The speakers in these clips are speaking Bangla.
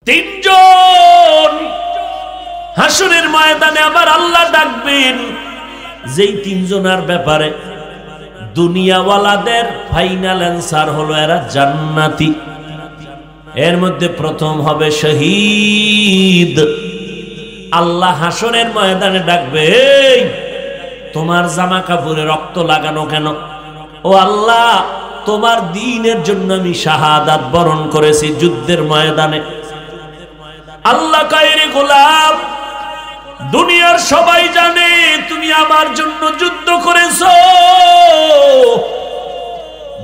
তিনজন হাসরের ময়দানে আবার আল্লাহ ডাকবেন, যেই তিনজনের ব্যাপারে দুনিয়াওয়ালাদের ফাইনাল অ্যান্সার হলো এরা জান্নাতি। এর মধ্যে প্রথম হবে শহীদ। আল্লাহ হাসরের ময়দানে ডাকবে, এই তোমার জামা কাপড়ে রক্ত লাগানো কেন? ও আল্লাহ, তোমার দ্বীনের জন্য আমি শাহাদাত বরণ করেছি যুদ্ধের ময়দানে। আল্লাহ কয়, রে গোলাম, দুনিয়ার সবাই জানে তুমি আমার জন্য যুদ্ধ করেছো।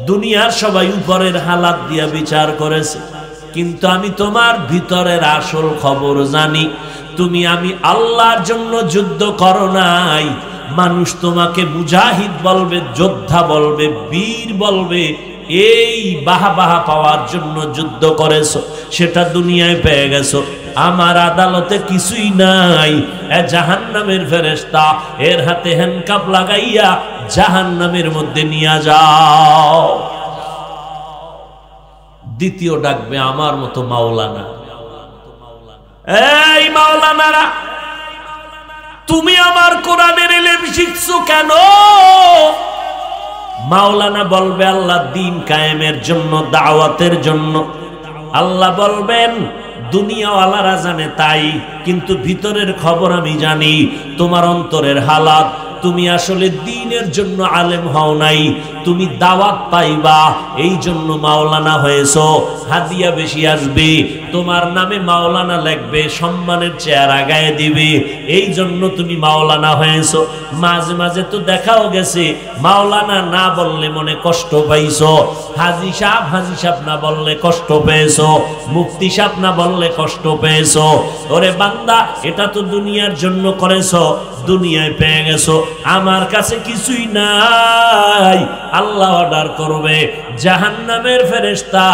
দুনিয়ার সবাই উপরের হালাত দিয়া বিচার করেছে, কিন্তু আমি তোমার ভিতরের আসল খবর জানি। তুমি আমি আল্লাহর জন্য যুদ্ধ করো নাই। মানুষ তোমাকে মুজাহিদ বলবে, যোদ্ধা বলবে, বীর বলবে, এই বাহা পাওয়ার জন্য যুদ্ধ করেছো, সেটা দুনিয়ায় পেয়ে গেছো। আমার আদালতে কিছুই নাই। জাহান্নামের ফেরেশতা এর হাতে হ্যান্ডকাপ লাগাইয়া জাহান্নামের মধ্যে নিয়ে যাও। দ্বিতীয় ডাকবে আমার মতো মাওলানা, এই মাওলানারা, তুমি আমার কোরআনের ইলম শিখছো কেন? মাওলানা বলবে, আল্লাহ দ্বীন কায়েমের জন্য, দাওয়াতের জন্য। আল্লাহ বলবেন, দুনিয়াওয়ালারা জানে তাই, কিন্তু ভিতরের খবর আমি জানি। তোমার অন্তরের হালাত, তুমি আসলে দ্বীনের জন্য আলেম হও নাই, তুমি দাওয়াত পাইবা, এই জন্য মাওলানা হয়েছো। হাদিয়া বেশি আসবে, তোমার নামে মাওলানা লিখবে, সম্মানের চেহারা গায়ে দিবে, এই জন্য তুমি মাওলানা হয়েছো। মাঝে মাঝে তো দেখাও গেছে, মাওলানা না বললে মনে কষ্ট পাইছো, হাজি সাহেব না বললে কষ্ট পেয়েছো, মুফতি সাহেব না বললে কষ্ট পেয়েছো। ওরে বান্দা, এটা তো দুনিয়ার জন্য করেছো, দুনিয়ায় পেয়ে গেছো। আমার কাছে কিছুই নাই। আল্লাহ অর্ডার করবে, জাহান্নামের ফেরেশতা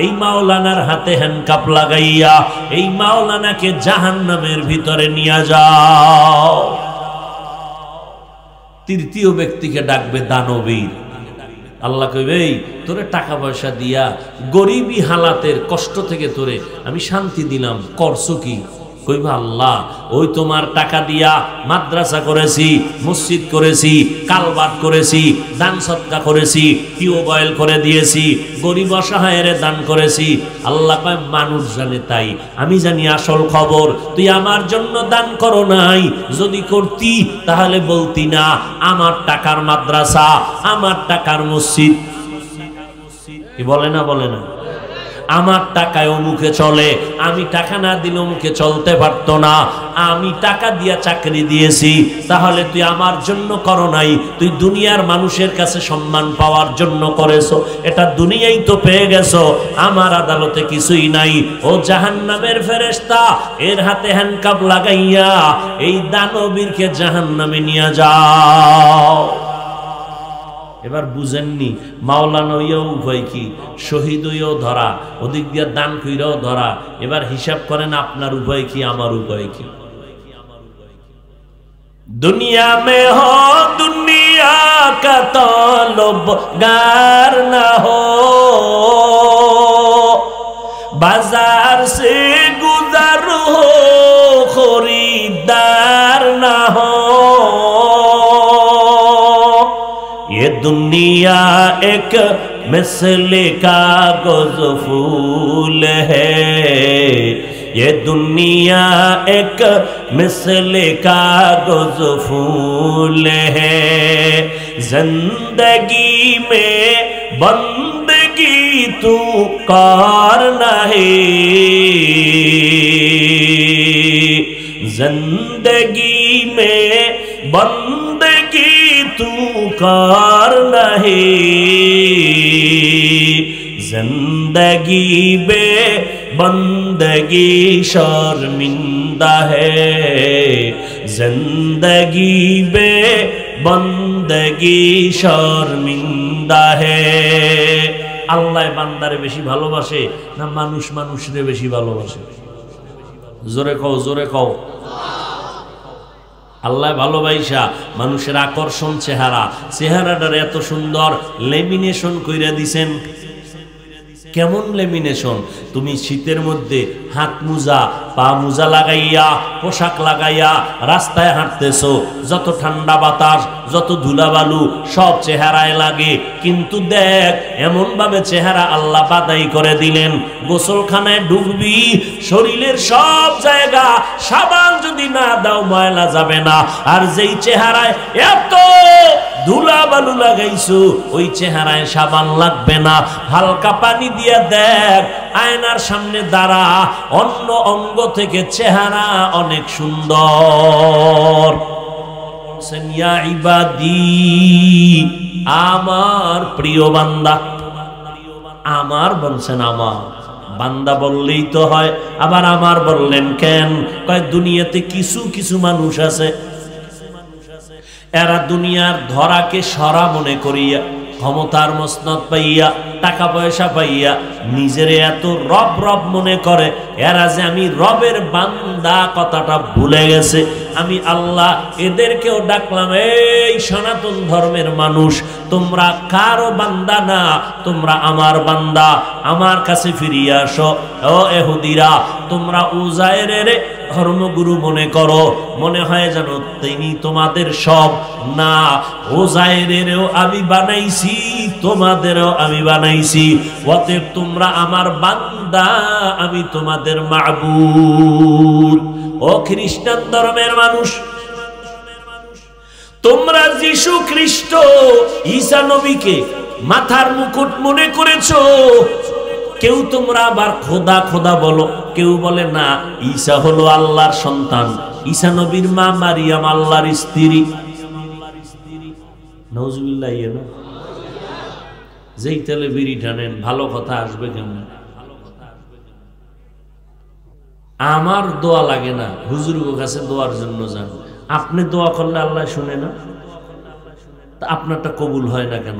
এই মাওলানার হাতে হ্যান্ডকাপ লাগাইয়া এই মাওলানাকে জাহান্নামের ভিতরে নিয়ে যাও। তৃতীয় ব্যক্তিকে ডাকবে দানবীর। আল্লাহ কইবে, এই তোরে টাকা পয়সা দিয়া গরিবী হালাতের কষ্ট থেকে তোরে আমি শান্তি দিলাম, করছো কি? কইবা, আল্লাহ, ওই তোমার টাকা দিয়া মাদ্রাসা করেছি, মসজিদ করেছি, কালবাট করেছি, দান সদকা করেছি, টিউবওয়েল করে দিয়েছি, গরিব অসহায়ের দান করেছি। আল্লাহ কয়, মানুষ জানে তাই, আমি জানি আসল খবর। তুই আমার জন্য দান করো নাই, যদি করতি তাহলে বলতি না আমার টাকার মাদ্রাসা, আমার টাকার মসজিদ। কি বলে না? বলে না? আমার টাকায় অমুকে চলে, আমি টাকা না দিলে অমুকে চলতে পারতো না, আমি টাকা দিয়া চাকরি দিয়েছি। তাহলে তুই আমার জন্য করো নাই, তুই দুনিয়ার মানুষের কাছে সম্মান পাওয়ার জন্য করেছো। এটা দুনিয়াই তো পেয়ে গেছো, আমার আদালতে কিছুই নাই। ও জাহান্নামের ফেরেশতা, এর হাতে হ্যান্ডকাপ লাগাইয়া এই দানবীরকে জাহান্নামে নিয়ে যাও। এবার বুঝেননি, মাওলানা হইয়াও উপায় কি, শহীদ হইয়াও ধরা, ওদিক দিয়ে দান কইরাও ধরা। এবার হিসাব করেন, আপনার উপায় কি, আমার উপায় কি? दुनिया में हो दुनिया का तलबगार ना हो, बाजार से गुजर हो खरीदार ना हो। ये दुनिया एक मिसले कागज फूल है, ये दुनिया एक मिसले कागज फूल है। जिंदगी में बंदगी तू कर नहीं, जिंदगी में बंदगी तू कर नहीं, जिंदगी बे बंदगी शर्मिंदा है, जिंदगी बे बंदगी शर्मिंदा है। আল্লাহ বান্দারে বেশি ভালোবাসে না মানুষ মানুষরে বেশি ভালোবাসে? জোরে কও, জোরে কও। আল্লাহ ভালোবাসা মানুষের আকর্ষণ চেহারাটার এত সুন্দর লেমিনেশন কইরা দিছেন। কেমন লেমিনেশন? তুমি শীতের মধ্যে হাত মোজা পা মোজা লাগাইয়া পোশাক লাগাইয়া রাস্তায় হাঁটতেছো, যত ঠান্ডা বাতাস যত ধুলাবালু সব চেহারায় লাগে, কিন্তু দেখ এমন ভাবে চেহারা আল্লাহ বাদাই করে দিলেন, গোসলখানায় ঢুকবি শরীরের সব জায়গা সাবান যদি না দাও ময়লা যাবে না, আর যেই চেহারায় এত ধুলাবালু লাগাইছো ওই চেহারায় সাবান লাগবে না। হালকা পানি দিয়া দেখ, আয়নার সামনে দাঁড়া, অন্য অঙ্গ থেকে চেহারা অনেক সুন্দর। ইয়া ইবাদি, আমার প্রিয় বান্দা, আমার বলছেন আমার বান্দা বললেই তো হয়, আবার আমার বললেন কেন? কয় দুনিয়াতে কিছু কিছু মানুষ আছে এরা দুনিয়ার ধরাকে সরা মনে করিয়া, ক্ষমতার মসনদ পাইয়া, টাকা পয়সা পাইয়া নিজের এত রব রব মনে করে, এরা যে আমি রবের বান্দা কথাটা ভুলে গেছে। আমি আল্লাহ এদেরকেও ডাকলাম, এই সনাতন ধর্মের মানুষ, তোমরা কারো বান্দা না, তোমরা আমার বান্দা, আমার কাছে ফিরিয়ে আসো। ও এহুদিরা, তোমরা উজায়েরের ধর্মগুরু মনে করো, মনে হয় যেন তিনি তোমাদের সব। না, উজায়েরেরও আমি বানাইছি, তোমাদেরও আমি বানাইছি, অতএব তোমরা আমার বান্দা, আমি তোমাদের মাবুদ। ও খ্রিস্টান ধর্মের মানুষ, তোমরা যীশু খ্রিস্ট ঈসা নবীকে মাথার মুকুট মনে করেছো। কেউ তোমরা আবার খোদা খোদা বলো, কেউ বলে না ঈসা হলো আল্লাহর সন্তান, ঈসা নবীর মা মারিয়াম আল্লাহর স্ত্রী। নাউজুবিল্লাহ। যেই তেলে বিড়ি টানেন ভালো কথা আসবে কেমন? আমার দোয়া লাগে না, হুজুরের কাছে দোয়ার জন্য যান। আপনি দোয়া করলে আল্লাহ শুনে না, তা আপনারটা কবুল হয় না কেন?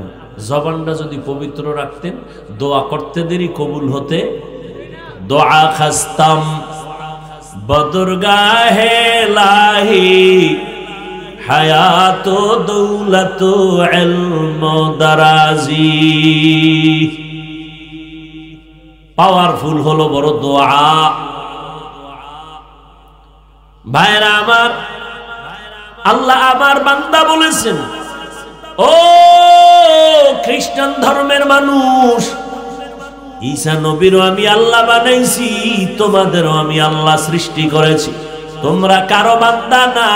জবানটা যদি পবিত্র রাখতেন দোয়া করতে দেরি, কবুল হতে। দোয়া খাস্তাম বদরগাহে লাহি, হায়াত দৌলত ইলম দারাজি। পাওয়ারফুল হলো বড় দোয়া। ভাইরা আমার, আল্লাহ আমার বান্দা বলেছেন, ও খ্রিস্টান ধর্মের মানুষ, ঈসা নবীরও আমি আল্লাহ বানাইছি, তোমাদেরও আমি আল্লাহ সৃষ্টি করেছি, তোমরা কারো বান্দা না,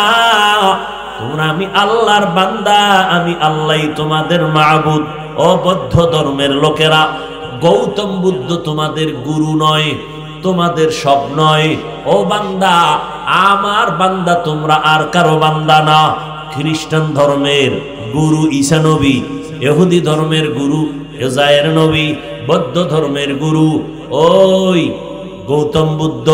তোমরা আমি আল্লাহর বান্দা, আমি আল্লাহই তোমাদের মাবুদ। ও বৌদ্ধ ধর্মের লোকেরা, গৌতম বুদ্ধ তোমাদের গুরু নয়, তোমাদের সব নয়। ও বান্দা, আমার বান্দা, তোমরা আর কারো বান্দা না। খ্রিস্টান ধর্মের গুরু ঈসা নবী, ইহুদি ধর্মের গুরু উজায়ের নবী, বৌদ্ধ ধর্মের গুরু ওই গৌতম বুদ্ধ,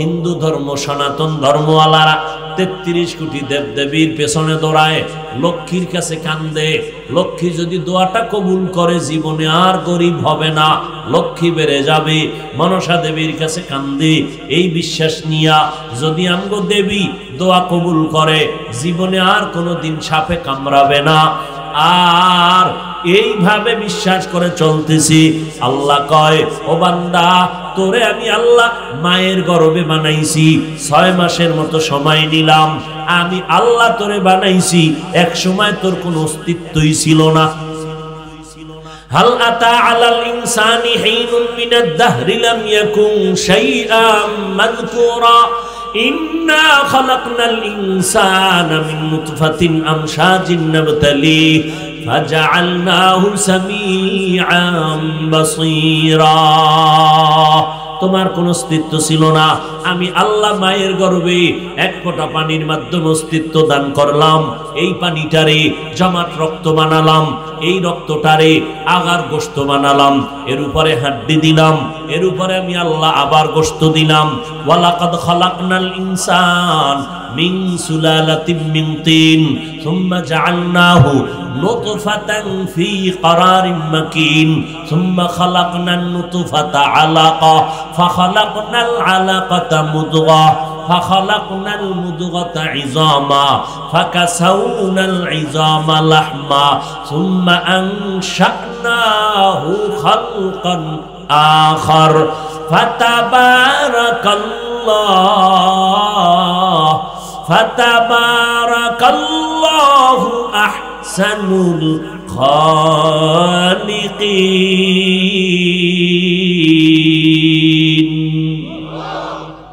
হিন্দু ধর্ম সনাতন ধর্মওয়ালারা 33 কোটি দেবদেবীর পেছনে দৌড়ায়, লক্ষ্মীর কাছে কান্দে। লক্ষ্মী যদি দোয়াটা কবুল করে জীবনে আর গরিব হবে না, লক্ষ্মী বেড়ে যাবে। মনসা দেবীর কাছে কান্দে, এই বিশ্বাস নিয়া যদি আমগো দেবী দোয়া কবুল করে জীবনে আর কোনোদিন সাপে কামড়াবে না। আর এইভাবে বিশ্বাস করে চলতেছি। আল্লাহ কয়, ও বান্দা, তোরে আমি আল্লাহ মায়ের গর্ভে বানাইছি, 6 মাসের মতো সময় নিলাম, আমি আল্লাহ তোরে বানাইছি, এক সময় তোর কোনো অস্তিত্বই ছিল না। হাল আতা আলাল ইনসানি হিনুন মিনাদ দাহরি লাম ইয়াকুন শাইআম মাযকুরা ইন্না খালাকনাল ইনসানা মিন নুতফাতিন আমশাজিন নাবতালি ফাজআলনাহু সামিআন বাসীরা। তোমার কোন অস্তিত্ব ছিল না, আমি আল্লাহ মায়ের গর্ভে এক ফোঁটা পানির মাধ্যমে অস্তিত্ব দান করলাম। এই পানিটারে জমাট রক্ত বানালাম, এই রক্তটারে আগার গোশত বানালাম, এর উপরে হাড্ডি দিলাম, এর উপরে আমি আল্লাহ আবার গোশত দিলাম। ওয়ালাকাদ খালাকনাল ইনসান মিন সুলালাতিন মিন তিন সুম্মা জাআলনাহু নুতফাতান ফি ক্বারারিন মাকিন সুম্মা খালাকনান নুতফাতা আলাকা ফাখালাকনাল আলাকাতা মুদগা ফাখালাকনাল মুদগাতা ইযামা ফাকাসাউনাল ইযামা লাহমা সুম্মা আনশানাহু খালকান আখার ফাতাবারাকাল্লাহু আহসানুল খালিকিন।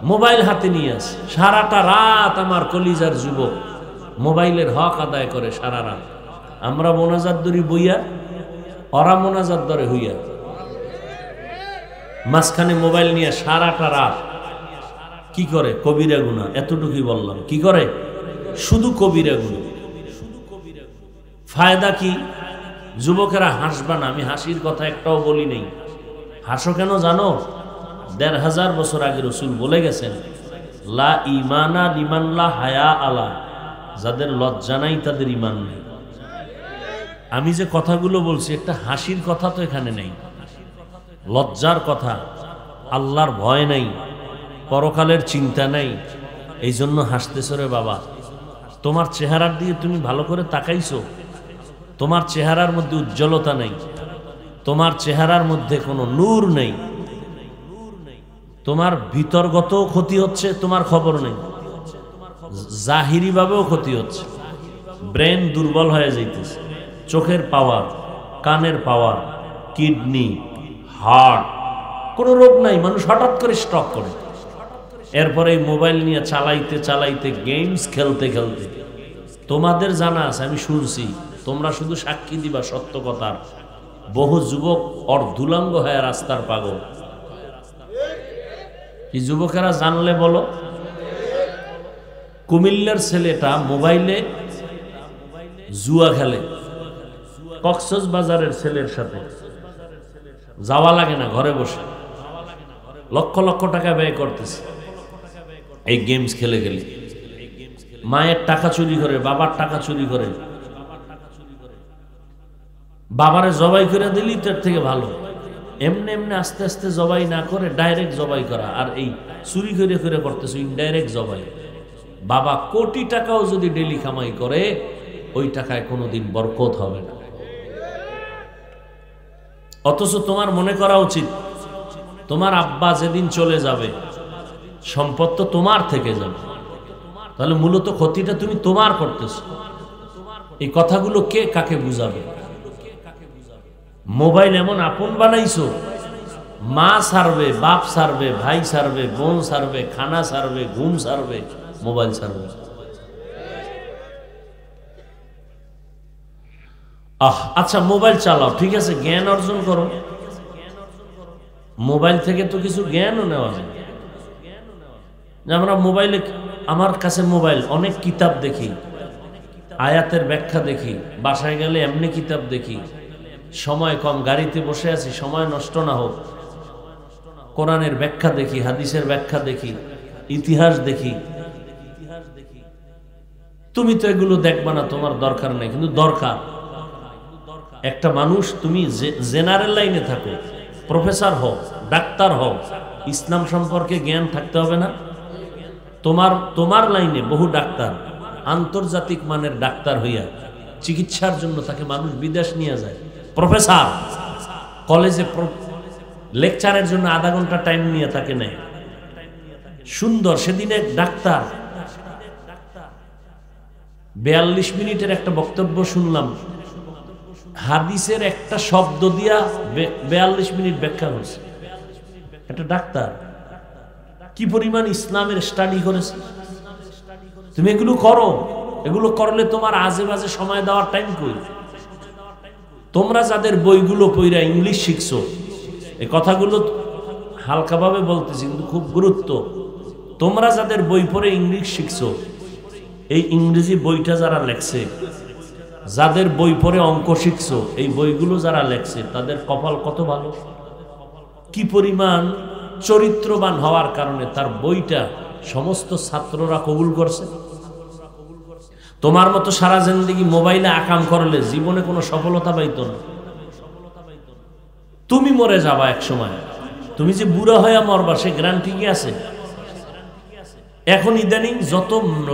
মোবাইল হাতে নিয়ে আসে, সারাটা রাত আমার কলিজার যুবক মোবাইলের হক আদায় করে সারা রাত। আমরা মোনাজাত ধরি বইয়া, ওরা মোনাজাত ধরে হইয়া, মাঝখানে মোবাইল নিয়ে সারাটা রাত কি করে? কবিরা গুনাহ। এতটুকুই বললাম, কি করে? শুধু কবিরা গুনাহ। ফায়দা কি? যুবকেরা হাসবা না, আমি হাসির কথা একটাও বলি নেই। হাসো কেন জানো? ১৫০০ বছর আগে রাসূল বলে গেছেন, লা ঈমানা লিমান লা হায়া আলা, যাদের লজ্জা নাই তাদের ঈমান নেই। আমি যে কথাগুলো বলছি একটা হাসির কথা তো এখানে নেই, লজ্জার কথা। আল্লাহর ভয় নাই, পরকালের চিন্তা নাই, এই জন্য হাসতেছ রে বাবা। তোমার চেহারার দিকে তুমি ভালো করে তাকাইছো? তোমার চেহারার মধ্যে উজ্জ্বলতা নেই, তোমার চেহারার মধ্যে কোনো নূর নেই, তোমার ভিতরগত ক্ষতি হচ্ছে, তোমার খবর নেই, জাহিরি ভাবেও ক্ষতি হচ্ছে। ব্রেন দুর্বল হয়ে যাইতেছে, চোখের পাওয়ার, কানের পাওয়ার, কিডনি, হার্ট, কোনো রোগ নাই, মানুষ হঠাৎ করে স্ট্রোক করে। এরপরে এই মোবাইল নিয়ে চালাইতে চালাইতে, গেমস খেলতে খেলতে, তোমাদের জানা আছে, আমি শুনছি, তোমরা শুধু সাক্ষী দিবা সত্য কথার, বহু যুবক অর্ধুলাঙ্গ হয়ে রাস্তার পাগল। এই যুবকেরা জানলে বলো। কুমিল্লার ছেলেটা মোবাইলে জুয়া খেলে, কক্সবাজারের ছেলের সাথে যাওয়া লাগে না, ঘরে বসে লক্ষ লক্ষ টাকা ব্যয় করতেছে এই গেমস খেলে খেলে। মায়ের টাকা চুরি করে, বাবার টাকা চুরি করে, বাবারে জবাই করে দিলি তার থেকে ভালো। এমনি এমনি আস্তে আস্তে জবাই না করে ডাইরেক্ট জবাই করা, আর এই চুরি করে করে করতেছে ইনডাইরেক্ট জবাই। বাবা কোটি টাকাও যদি ডেলি কামাই করে, ওই টাকায় কোনোদিন বরকত হবে না। অথচ তোমার মনে করা উচিত, তোমার আব্বা যেদিন চলে যাবে সম্পদ তো তোমার থেকে যাবে, তাহলে মূলত ক্ষতিটা তুমি তোমার করতেছো। এই কথাগুলো কে কাকে বুঝাবে? মোবাইল এমন আপন বানাইছো, মা সারবে, বাপ সারবে, ভাই সারবে, বোন সারবে, খানা সারবে, ঘুম সারবে, মোবাইল সারবে। আচ্ছা মোবাইল চালাও, ঠিক আছে, জ্ঞান অর্জন করো। মোবাইল থেকে তো কিছু জ্ঞানও নেওয়া যায়। আমরা মোবাইলে, আমার কাছে মোবাইল, অনেক কিতাব দেখি, আয়াতের ব্যাখ্যা দেখি, বাসায় গেলে এমনি কিতাব দেখি। সময় কম, গাড়িতে বসে আছি, সময় নষ্ট না হোক, কোরআনের ব্যাখ্যা দেখি, হাদিসের ব্যাখ্যা দেখি, ইতিহাস দেখি। তুমি তো এগুলো দেখবা না, তোমার দরকার নেই, কিন্তু দরকার। একটা মানুষ, তুমি জেনারেল লাইনে থাকো, প্রফেসর হও, ডাক্তার হও, ইসলাম সম্পর্কে জ্ঞান থাকতে হবে না? তোমার লাইনে বহু ডাক্তার আন্তর্জাতিক মানের ডাক্তার হইয়া চিকিৎসার জন্য তাকে মানুষ বিদেশ নিয়ে যায়। প্রফেসর কলেজে লেকচারের জন্য আধা ঘন্টা টাইম নিয়ে তাকে নেয়। সুন্দর, সেদিন এক ডাক্তার 42 মিনিটের একটা বক্তব্য শুনলাম, হাদিসের একটা শব্দ দিয়া 42 মিনিট ব্যাখ্যা হয়েছে। একটা ডাক্তার কি পরিমাণ ইসলামের স্টাডি করেছে। তুমি এগুলো করো, এগুলো করলে তোমার আজে বাজে সময় দেওয়ার টাইম কই? তোমরা যাদের বইগুলো পড়া ইংলিশ শিখছো, এই কথাগুলো হালকাভাবে বলতেছি কিন্তু খুব গুরুত্ব। তোমরা যাদের বই পড়ে ইংলিশ শিখছো, এই ইংরেজি বইটা যারা লেখছে, যাদের বই পড়ে অঙ্ক শিখছো, এই বইগুলো যারা লেখছে তাদের কপাল কত ভালো। কি পরিমাণ চরিত্রবান হওয়ার কারণে তার বইটা সমস্ত ছাত্ররা কবুল করছে। তোমার মতো সারা জিন্দেগি মোবাইলে আকাম করলে জীবনে কোনো সফলতা পাইতো না। তুমি মরে যাবা এক সময়, তুমি যে বুড়া হয়ে মরবা সে গ্যারান্টি কি আছে? এখন ইদানিং যত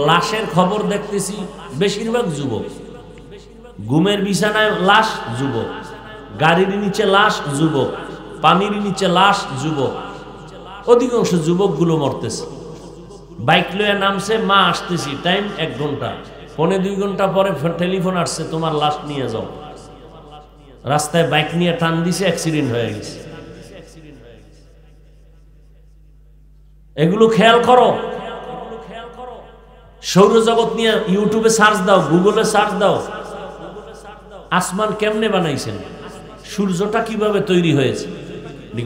লাশের খবর দেখতেছি বেশিরভাগ যুবক, ঘুমের বিছানায় লাশ যুবক, গাড়ির নিচে লাশ যুবক, পানির নিচে লাশ, যুবক, অধিকাংশ যুবকগুলো মরতেছে। বাইক লয়ে নামছে, মা আসতেছি, টাইম 1 ঘন্টা, 1.5-2 ঘন্টা পরে টেলিফোন আসছে, তোমার লাশ নিয়ে যাও। রাস্তায় বাইক নিয়ে টান দিছে, অ্যাক্সিডেন্ট হয়ে গেছে। এগুলো খেয়াল করো। সৌরজগৎ নিয়ে ইউটিউবে সার্চ দাও, গুগলে সার্চ দাও, আসমান কেমনে বানাইছেন, সূর্যটা কিভাবে তৈরি হয়েছে,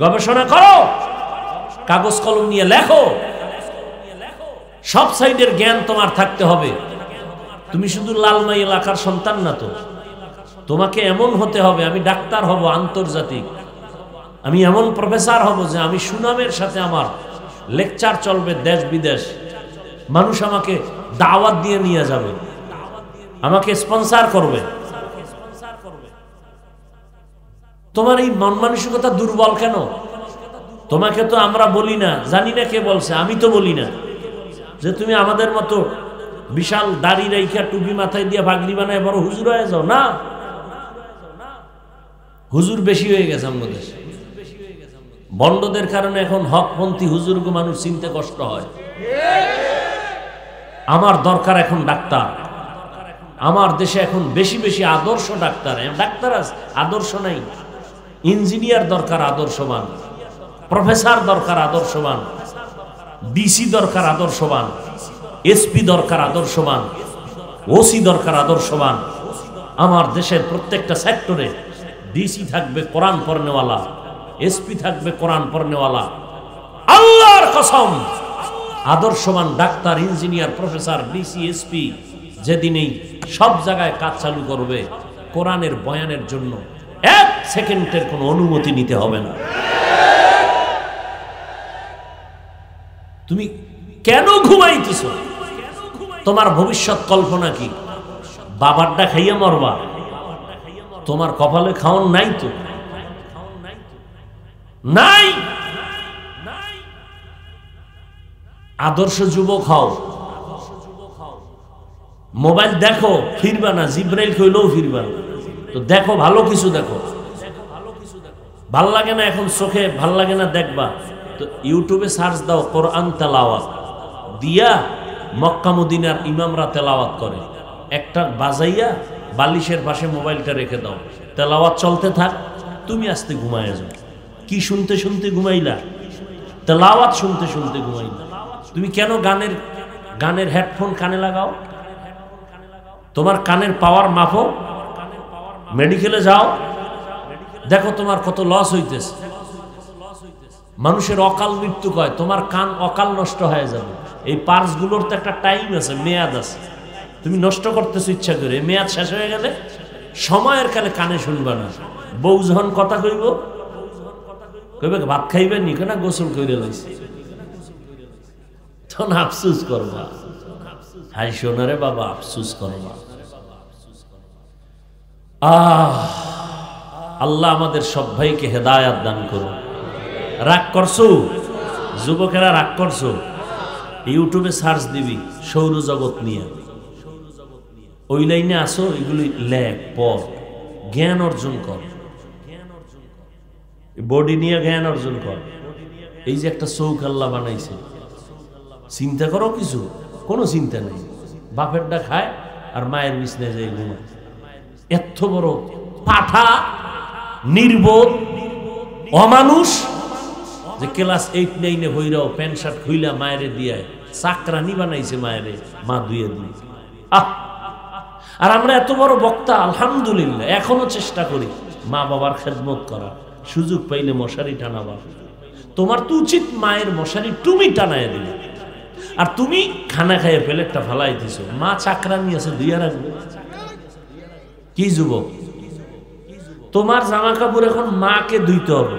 গবেষণা করো, কাগজ কলম নিয়ে লেখো। সব সাইডের জ্ঞান তোমার থাকতে হবে। তুমি শুধু লালমাই এলাকার সন্তান না তো, তোমাকে এমন হতে হবে, আমি ডাক্তার হব আন্তর্জাতিক, আমি এমন প্রফেসর হব যে আমি সুনামের সাথে আমার লেকচার চলবে দেশ বিদেশ, মানুষ আমাকে দাওয়াত দিয়ে নিয়ে যাবে, আমাকে স্পন্সর করবে। তোমার এই মন মানসিকতা দুর্বল কেন? তোমাকে তো আমরা বলি না, জানি না কে বলছে, আমি তো বলি না যে তুমি আমাদের মতো বিশাল দাড়ি রেখা টুপি মাথায় দিয়ে ভাগরি বানায় বড় হুজুর হয়ে যাও না। হুজুর বেশি হয়ে গেছে আমাদের দেশে। বন্ডদের কারণে এখন হকপন্থী হুজুরকে মানুষ চিনতে কষ্ট হয়। আমার দরকার এখন ডাক্তার। আমার দেশে এখন বেশি বেশি আদর্শ ডাক্তার। ডাক্তার আছে, আদর্শ নাই। ইঞ্জিনিয়ার দরকার আদর্শবান, প্রফেসর দরকার আদর্শবান, ডিসি দরকার আদর্শবান, এসপি দরকার আদর্শবান, ওসি দরকার আদর্শবান। আমার দেশের প্রত্যেকটা সেক্টরে ডিসি থাকবে কোরআন পড়নেওয়ালা, এসপি থাকবে কোরআন পড়নেওয়ালা। আল্লাহর কসম, আদর্শবান doctor, engineer, professor, DC, SP যেদিনেই সব জায়গায় কাজ চালু করবে, কোরআনের বয়ানের জন্য 1 সেকেন্ডের কোনো অনুমতি নিতে হবে না। তুমি কেন ঘুমাইতেছ? তোমার ভবিষ্যৎ কল্পনা কি? বাবারটা খাইয়া মরবা? তোমার কপালে খাওন নাই তো, নাই। আদর্শ যুবক হও। মোবাইল দেখো, ফিরবা না, জিব্রাইল কইলেও ফিরবা না। তো দেখো, ভালো কিছু দেখো। ভাল লাগে না এখন চোখে, ভাল লাগে না দেখবা, তো ইউটিউবে সার্চ দাও কোরআন তেলাওয়াত দিয়া। মক্কা মদিনার ইমামরা তেলাওয়াত করে, একটা বাজাইয়া বালিশের পাশে মোবাইলটা রেখে দাও, তেলাওয়াত চলতে থাক, তুমি আস্তে ঘুমায় যাও। কি শুনতে শুনতে ঘুমাইলা? তেলাওয়াত শুনতে শুনতে ঘুমাইলা। তুমি কেন গানের হেডফোন কানে লাগাও? তোমার কানের পাওয়ার মাপো, মেডিকেলে যাও, দেখো তোমার কত লস হইতেছে। মানুষের অকাল মৃত্যু কয়, তোমার কান অকাল নষ্ট হয়ে যাবে। এই পার্টসগুলোর তো একটা টাইম আছে, মেয়াদ আছে। তুমি নষ্ট করতেছো ইচ্ছা করে, মেয়াদ শেষ হয়ে গেলে সময়ের কালে কানে শুনবা না। বউ যখন কথা কইব, কইবে ভাত খাইবে নি, কেনা গোসল করে লাইছে, তখন আফসুস করবা। হাই সোনারে বাবা, আফসুস করবা। আল্লাহ আমাদের সব ভাইকে হেদায়াত দান করুন। রাগ করছো যুবকেরা, রাগ করছো? ইউটিউবে সার্চ দিবি সৌরজগৎ নিয়ে, ওই লাইনে আসো, এগুলি লেখ, পড়, জ্ঞান অর্জন কর, বডি নিয়ে জ্ঞান অর্জন কর। এই যে একটা চৌক আল্লাহ বানাইছে, চিন্তা করো কিছু? কোনো চিন্তা নেই। বাপেরটা খায় আর মায়ের বিছনায় যায় ঘুমায়। এত বড় পাঠা, নির্বোধ, অমানুষ যে ক্লাস 8-9 হইরাও প্যান্ট শার্ট খুইলা মায়েরে দিয়ে চাকরানি বানাইছে, মায়েরে মা ধুয়ে দিয়ে। আর আমরা এত বড় বক্তা, আলহামদুলিল্লাহ, এখনো চেষ্টা করি মা বাবার খেদমত করা, সুযোগ পাইলে মশারি টানাবা। তোমার তো উচিত মায়ের মশারি তুমি টানায় দিলে, আর তুমি খানা খাইয়ে প্লেটটা ফালাই দিছো, মা চাকরানি আছে ধুইয়া রাখবে। কি যুবক, তোমার জামা কাপড় এখন মাকে ধুইতে হবে।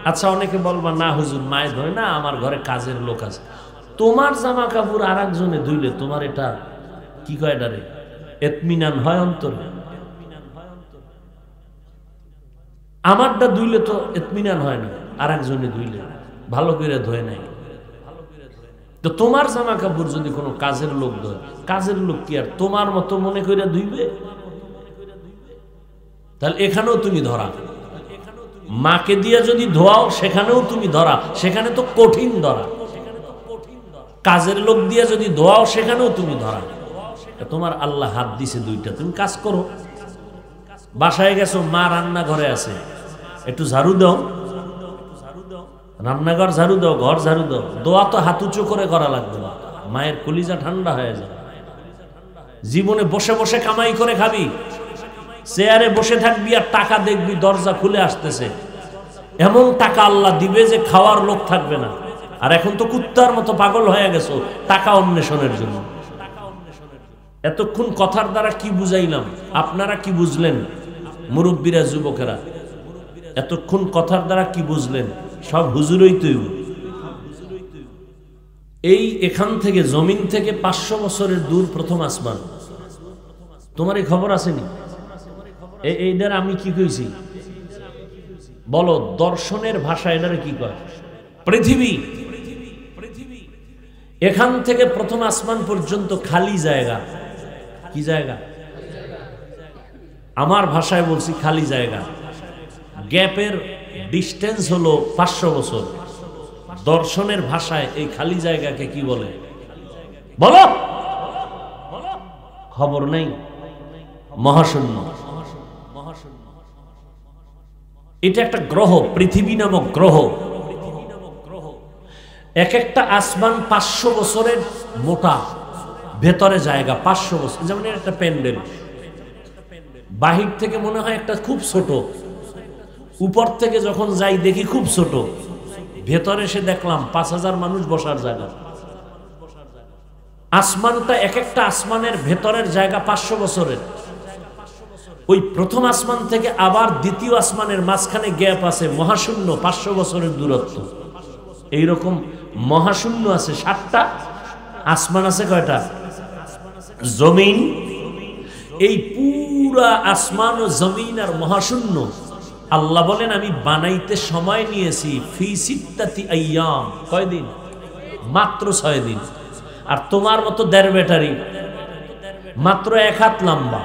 আচ্ছা, অনেকে বলবা না হুজুর মায়ে ধরে না, আমার ঘরে কাজের লোক আছে। তোমার জামা কাপড় আর একজনে ধুইলে তোমার এটা কি কয়, ডারে এতমিনান হয় অন্তরে? আমারটা ধুইলে তো এতমিনান হয় না, আর একজনে ধুইলে ভালো করে ধোয় নাই। তো তোমার জামা কাপড় যদি কোনো কাজের লোক ধোয়, কাজের লোক কি আর তোমার মতো মনে করে ধুইবে? তাহলে এখানেও তুমি ধরা। মাকে দিয়ে যদি ধোয়াও সেখানেও তুমি ধরা, সেখানে তো কঠিন ধরা। কাজের লোক দিয়ে যদি ধোয়াও সেখানেও তুমি ধরা। তোমার আল্লাহ হাত দিছে দুইটা, তুমি কাজ করো। বাসায় গেছো, মা রান্নাঘরে আছে, একটু ঝাড়ু দাও, রান্নাঘর ঝাড়ু দাও, ঘর ঝাড়ু দাও। দোয়া তো হাত উঁচু করে করা লাগবে না, মায়ের কলিজা ঠান্ডা হয়ে যায়। জীবনে বসে বসে কামাই করে খাবি, চেয়ারে বসে থাকবি আর টাকা দেখবি দরজা খুলে আসতেছে, এমন টাকা আল্লাহ দিবে যে খাওয়ার লোক থাকবে না। আর এখন তো কুত্তার মতো পাগল হয়ে গেছো টাকা অন্বেষণের জন্য। এতক্ষণ কথার দ্বারা কি বুঝাইলাম, আপনারা কি বুঝলেন? মুরব্বীরা, যুবকেরা, এতক্ষণ কথার দ্বারা কি বুঝলেন? সব হুজুরই তুই। এই এখান থেকে, জমিন থেকে 500 বছরের দূর প্রথম আসমান। তোমার এই খবর আসেনি? এই দ্বারা আমি কি কইছি বলো? দর্শনের ভাষা এটারে কি কয়? পৃথিবী। এখান থেকে প্রথম আসমান পর্যন্ত খালি জায়গা। কি জায়গা? আমার ভাষায় বলছি খালি জায়গা। গ্যাপের ডিস্টেন্স হলো 500 বছর। দর্শনের ভাষায় এই খালি জায়গাকে কি বলে বলো? খবর নেই। মহাশূন্য। এটা একটা গ্রহ, পৃথিবী নামক গ্রহ। এক একটা আসমান 500 বছরের মোটা, ভেতরে জায়গা 500 বছর। যেমন একটা প্যান্ডেল, বাহির থেকে মনে হয় একটা খুব ছোট, উপর থেকে যখন যাই দেখি খুব ছোট, ভেতরে এসে দেখলাম 5000 মানুষ বসার জায়গা। আসমানটা, এক একটা আসমানের ভেতরের জায়গা 500 বছরের। ওই প্রথম আসমান থেকে আবার দ্বিতীয় আসমানের মাঝখানে গ্যাপ আছে, মহাশূন্য, 500 বছরের দূরত্ব। এইরকম মহাশূন্য আছে 7টা, আসমান আছে কয়টা? জমিন। এই পুরা আসমান ও জমিন আর মহাশূন্য আল্লাহ বলেন আমি বানাইতে সময় নিয়েছি ফি সিত্তাতি আইয়াম। কয়দিন? মাত্র 6 দিন। আর তোমার মতো 1.5 ব্যাটারি, মাত্র 1 হাত লম্বা,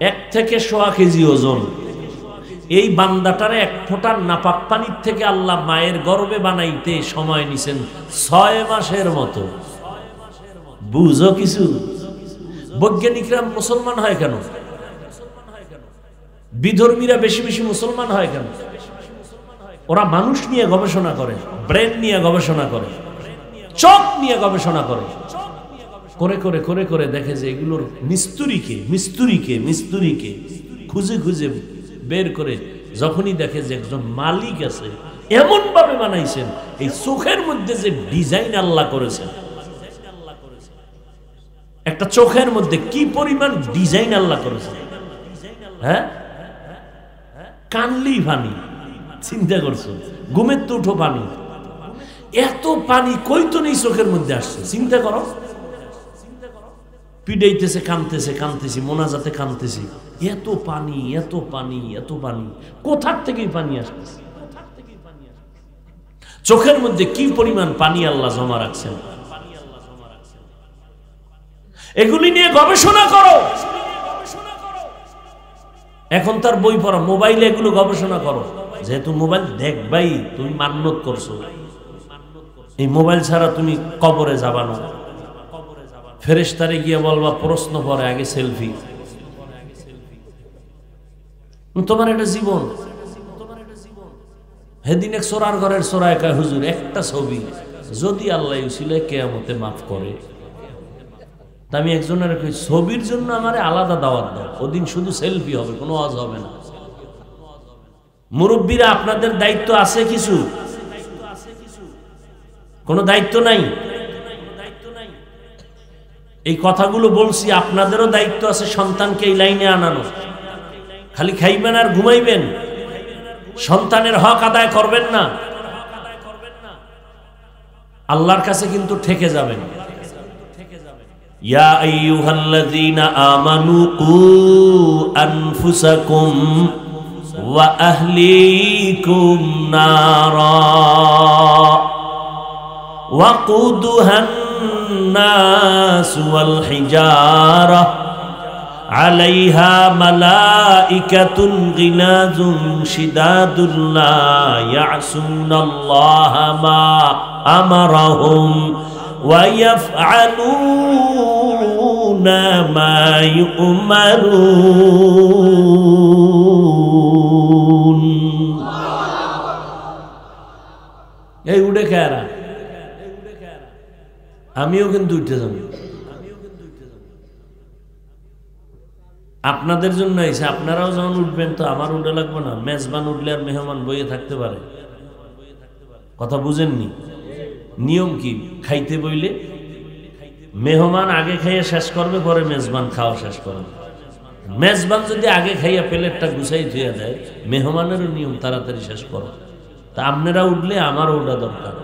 1 থেকে 1.25 কেজি ওজন। এই বান্দাটারে 1 ফোঁটার নাপাক পানির থেকে আল্লাহ মায়ের গর্ভে বানাইতে সময় নিছেন 6 মাসের মতো। বুঝো কিছু? বৈজ্ঞানিকরা মুসলমান হয় কেন? বিধর্মীরা বেশি বেশি মুসলমান হয় কেন? ওরা মানুষ নিয়ে গবেষণা করে, ব্রেন নিয়ে গবেষণা করে, চোখ নিয়ে গবেষণা করে, করে করে করে করে দেখে যে এগুলোর মিস্তুরিকে খুঁজে খুঁজে বের করে যখনই দেখে যে একজন মালিক আছে, এমন ভাবে বানাইছেন, এই চোখের মধ্যে যে ডিজাইন আল্লাহ করেছেন, একটা চোখের মধ্যে কি পরিমাণ ডিজাইন আল্লাহ করেছেন। হ্যাঁ, কানলি পানি, চিন্তা করছো? ঘুমের তো উঠো পানি, এত পানি কই তো নেই চোখের মধ্যে আসছে। চিন্তা করো, পিডাইতেছে, কানতেছি, মোনাজাতে কানতেছি, এত পানি, এত পানি, এত পানি, কোথার থেকে পানি আসতেছে? চোখের মধ্যে কি পরিমাণ পানি আল্লাহ জমা রাখছেন, এগুলি নিয়ে গবেষণা করো। এখন তার বই পড়া, মোবাইলে এগুলো গবেষণা করো। যেহেতু মোবাইল দেখবাই, তুমি মান্যত করছো, এই মোবাইল ছাড়া তুমি কবরে যাবা না। ফেরেশতারে গিয়ে বলবা প্রশ্ন পরে আগে সেলফি। তোমার এটা জীবন। সেদিন এক সোরার ঘরের সোরায় কয় হুজুর একটা ছবি যদি আল্লাহ উসিলে কিয়ামতে মাফ করে। তা আমি একজনের ছবির জন্য আমার আলাদা দাওয়াত দাও, ওদিন শুধু সেলফি হবে, কোনো ওয়াজ হবে না। মুরব্বীরা আপনাদের দায়িত্ব আছে কিছু? কোনো দায়িত্ব নাই? এই কথাগুলো বলছি, আপনাদেরও দায়িত্ব আছে সন্তানকে এই লাইনে আনানো। খালি খাইবেন আর ঘুমাইবেন, সন্তানের হক আদায় করবেন না, আল্লাহর কাছে কিন্তু ঠেকে যাবেন। ইয়া আইয়ুহাল্লাযীনা আমানু কু আনফুসাকুম ওয়া আহলিকুম নারা ওয়াকুদুহান الناس والحجارة আলাইহা মালাইকাতুন গিলাযুন শিদাদুন লা ইয়াসুনাল্লাহা মা আমারাহুম ওয়া ইয়াফআলুনা মা ইউমারুন। এই উড়ে খেয়ারা, আমিও কিন্তু উঠে যাব। আপনাদের জন্য এসে আপনারাও যখন উঠবেন তো আমার উঠে লাগবে না। মেজবান উঠলে আর মেহমান বইয়ে থাকতে পারে? কথা বুঝেননি? নিয়ম কি? খাইতে বইলে মেহমান আগে খাইয়া শেষ করবে, পরে মেজবান খাওয়া শেষ করবে। মেজবান যদি আগে খাইয়া প্লেটটা গুছাই ধুয়ে দেয়, মেহমানেরও নিয়ম তাড়াতাড়ি শেষ করো। তা আপনারা উঠলে আমারও ওঠা দরকার।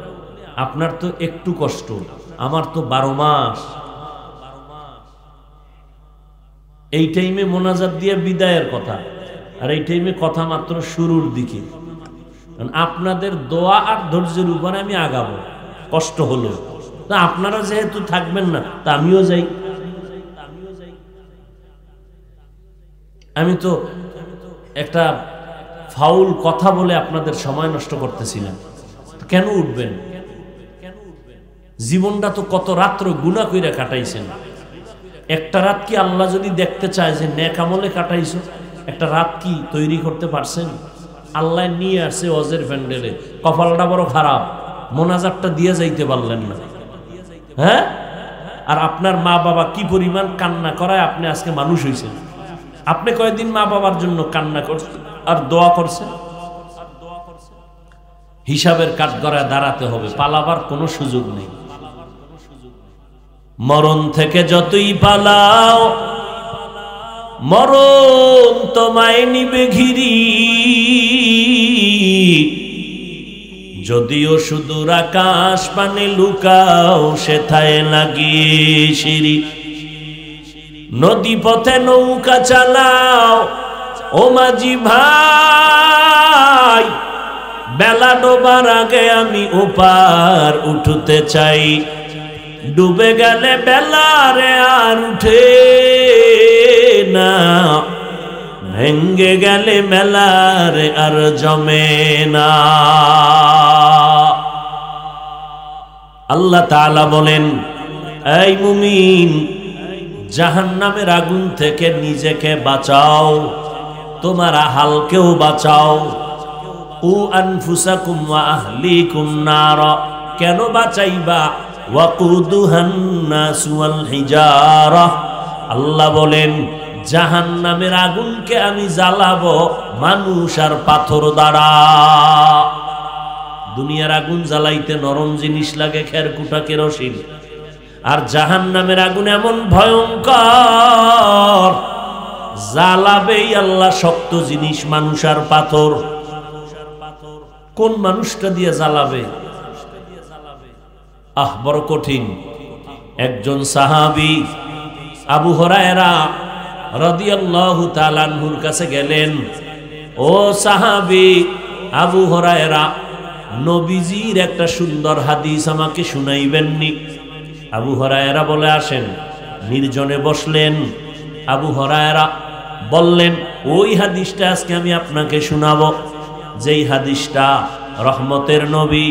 আপনার তো একটু কষ্ট, আমার তো 12 মাস। এই টাইমে মোনাজাত দিয়ে বিদায়ের কথা, আর এই টাইমে কথা মাত্র শুরুর দিকে। আপনাদের দোয়া আর ধৈর্যের উপরে আমি আগাবো, কষ্ট হলো। তা আপনারা যেহেতু থাকবেন না, তা আমিও যাই। আমি তো একটা ফাউল কথা বলে আপনাদের সময় নষ্ট করতেছিলাম। কেন উঠবেন? জীবনটা তো কত রাত্র গুনাহ কইরা কাটাইছেন। একটা রাত কি আল্লাহ যদি দেখতে চায় যে নেক আমলে কাটাইছো, একটা রাত কি তৈরি করতে পারছেন? আল্লাহ নিয়ে আসছে ওয়াজের প্যান্ডেলে, কপালটা বড় খারাপ, মোনাজাতটা দিয়ে যাইতে পারলেন না। হ্যাঁ, আর আপনার মা বাবা কি পরিমাণ কান্না করায় আপনি আজকে মানুষ হইছেন। আপনি কয়দিন মা বাবার জন্য কান্না করছেন আর দোয়া করছেন? হিসাবের কাঠগড়ায় দাঁড়াতে হবে, পালাবার কোনো সুযোগ নেই। মরণ থেকে যতই পালাও, মরণ তোমায় নিবে ঘিরি। যদিও সুদূর আকাশ পানে লুকাও, সেথায় লাগিয়ে সিঁড়ি। নদী পথে নৌকা চালাও ও মাঝি ভাই, বেলা ডোবার আগে আমি ওপার উঠতে চাই। ডুবে গেলে বেলারে আর উঠে না, ভেঙ্গে গেলে মেলারে আর জমে না। আল্লাহ তাআলা বলেন, এই মুমিন, জাহান্নামের আগুন থেকে নিজেকে বাঁচাও, তোমার আহালকেও বাঁচাও। উ আনফুসাকুম ওয়া আহলিকুম নার। কেন বাঁচাইবা? ওয়াকুদুহান নাসু ওয়াল হিজারা। আল্লাহ বলেন, জাহান্নামের আগুনকে আমি জ্বালাবো মানুষ আর পাথর দ্বারা। দুনিয়ার আগুন জ্বালাইতে নরম জিনিস লাগে, খেরকুটা কেরোসিন। আর জাহান্নামের আগুন এমন ভয়ঙ্কর, জ্বালাবেই আল্লাহ শক্ত জিনিস, মানুষ আর পাথর। কোন মানুষটা দিয়ে জ্বালাবে? আহ, বড় কঠিন। একজন সাহাবী আবু হুরায়রা রাদিয়াল্লাহু তাআলা আনহুর কাছে গেলেন। ও সাহাবী আবু হুরায়রা, নবীজির একটা সুন্দর হাদিস আমাকে শুনাইবেননি? আবু হুরায়রা বলে, আসেন। নির্জনে বসলেন। আবু হুরায়রা বললেন, ওই হাদিসটা আজকে আমি আপনাকে শোনাবো, যেই হাদিসটা রহমতের নবী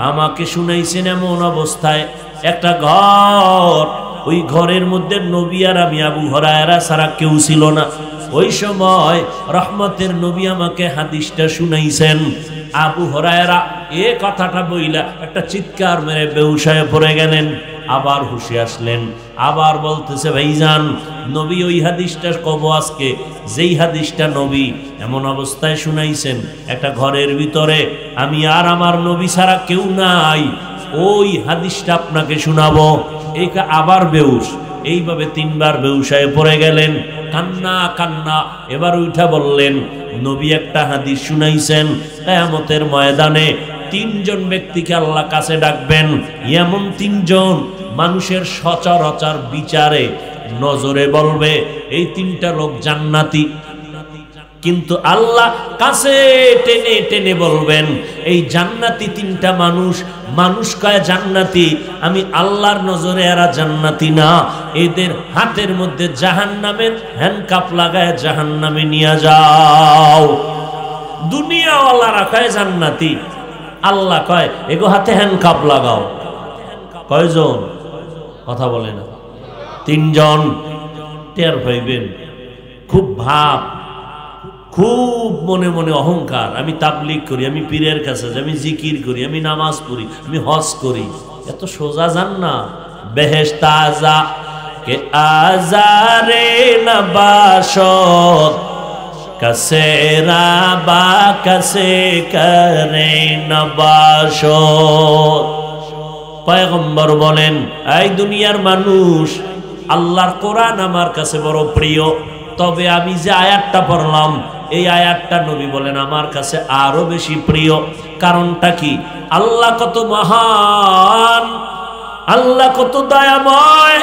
আমাকে শুনাইছেন। এমন অবস্থায় একটা ঘর, ওই ঘরের মধ্যে নবী আর আমি, আবু হুরায়রা ছাড়া কেউ ছিল না। ওই সময় রহমতের নবী আমাকে হাদিসটা শুনাইছেন। আবু হুরায়রা এ কথাটা বইলা একটা চিৎকার মেরে বেহুশ হয়ে পড়ে গেলেন। আবার হুশে আসলেন, আবার বলতেছে, ভাইজান, নবী ওই হাদিসটা কব আজকে, যেই হাদিসটা নবী এমন অবস্থায় শুনাইছেন, একটা ঘরের ভিতরে আমি আর আমার নবী ছাড়া কেউ নাই, ওই হাদিসটা আপনাকে শোনাবো। এই আবার বেহুশ, এইভাবে 3 বার বেহুশ হয়ে পড়ে গেলেন। কান্না কান্না। এবার উঠা বললেন, নবী একটা হাদিস শুনাইছেন, কিয়ামতের ময়দানে 3 জন ব্যক্তিকে আল্লাহ কাছে ডাকবেন। এমন 3 জন মানুষের সচরাচর বিচারে নজরে বলবে এই 3টা লোক জান্নাতি। কিন্তু আল্লাহ কাছে টেনে টেনে বলবেন, এই জান্নাতি তিনটা মানুষ, মানুষ কয় জান্নাতি, আমি আল্লাহর নজরে এরা জান্নাতি না, এদের হাতের মধ্যে জাহান্নামের হ্যান্ডকাপ লাগায় জাহান্নামে নিয়ে যাও। দুনিয়াওয়ালারা কয় জান্নাতি, আল্লাহ কয় এগো হাতে হ্যান্ডকাপ লাগাও। কয়জন? কথা বলে না। তিনজন। টের পাইবেন খুব ভাব, খুব মনে মনে অহংকার, আমি তাবলীগ করি, আমি পীরের কাছে যাই, আমি জিকির করি, আমি নামাজ পড়ি, আমি হজ করি। এত সোজা জান্নাত। বেহেশত আজা কে আজারে নবাশত কাসে রাবা কাসে করে নবাশত। পয়গম্বর বলেন, এই দুনিয়ার মানুষ, আল্লাহর কোরআন আমার কাছে বড় প্রিয়, তবে আমি যে আয়াতটা পড়লাম এই আয়াতটা নবী বলেন আমার কাছে আরো বেশি প্রিয়। কারণটা কি? আল্লাহ কত মহান, আল্লাহ কত দয়াময়,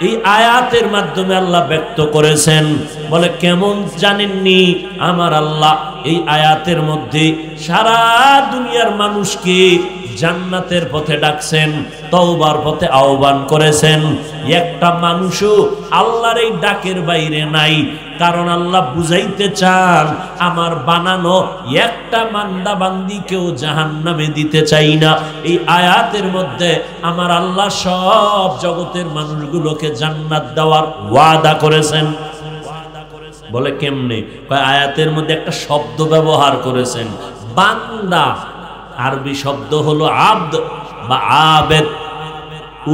এই আয়াতের মাধ্যমে আল্লাহ ব্যক্ত করেছেন। বলে কেমন জানেননি? আমার আল্লাহ এই আয়াতের মধ্যে সারা দুনিয়ার মানুষকে জান্নাতের পথে ডাকছেন, তওবার পথে আহ্বান করেছেন। একটা মানুষও আল্লাহর এই ডাকের বাইরে নাই। কারণ আল্লাহ বুঝাইতে চান, আমার বানানো একটা বান্দা বান্দিকেও জাহান্নামে দিতে চাই না। এই আয়াতের মধ্যে আমার আল্লাহ সব জগতের মানুষগুলোকে জান্নাত দেওয়ার ওয়াদা করেছেন। বলে কেমনে? আয়াতের মধ্যে একটা শব্দ ব্যবহার করেছেন, বান্দা। আরবি শব্দ হলো আব্দ বা আবেদ।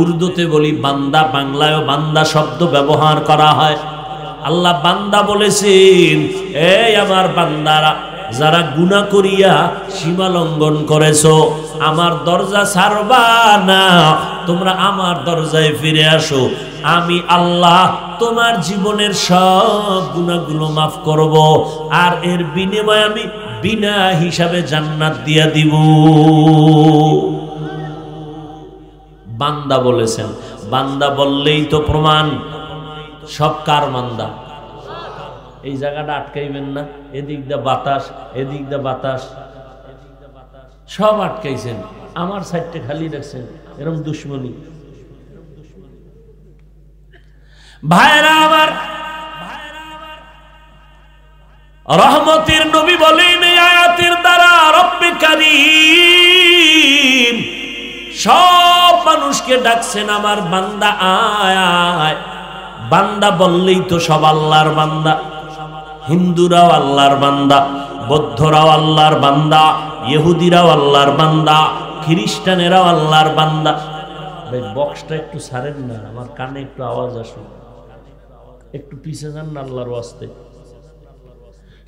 উর্দুতে বলি বান্দা, বাংলায়ও বান্দা শব্দ ব্যবহার করা হয়। আল্লাহ বান্দা বলেছেন, এই আমার বান্দারা যারা গুনাহ করিয়া সীমা লঙ্ঘন করেছো, আমার দরজা ছাড়বা না, তোমরা আমার দরজায় ফিরে আসো। আমি আল্লাহ তোমার জীবনের সব গুনাহগুলো মাফ করব, আর এর বিনিময়ে আমি বিনা হিসাবে জান্নাত দিয়া দিব। বান্দা বলেছেন। বান্দা বললেই তো প্রমাণ সব কার বান্দা। এই জায়গাটা আটকাইবেন না, এদিক দা বাতাস, এদিক দা বাতাস, সব আটকাইছেন, আমার সাইডটা খালি রাখছেন, এরকম দুশ্মনী। ভাইরা আমার, রহমতের নবী বলেন এই আয়াতের দ্বারা রব্বে কারীম সব মানুষকে ডাকছেন, আমার বান্দা আয় আয়। বান্দা বললেই তো সব আল্লাহর বান্দা। হিন্দুরাও আল্লাহর বান্দা, বৌদ্ধরাও আল্লাহর বান্দা, ইহুদিরাও আল্লাহর বান্দা, খ্রিস্টানেরাও আল্লাহর বান্দা। ভাই বক্সটা একটু ছাড়েন না, আমার কানে একটু আওয়াজ আসুক, একটু পিছিয়ে যান না আল্লাহর ওয়াস্তে।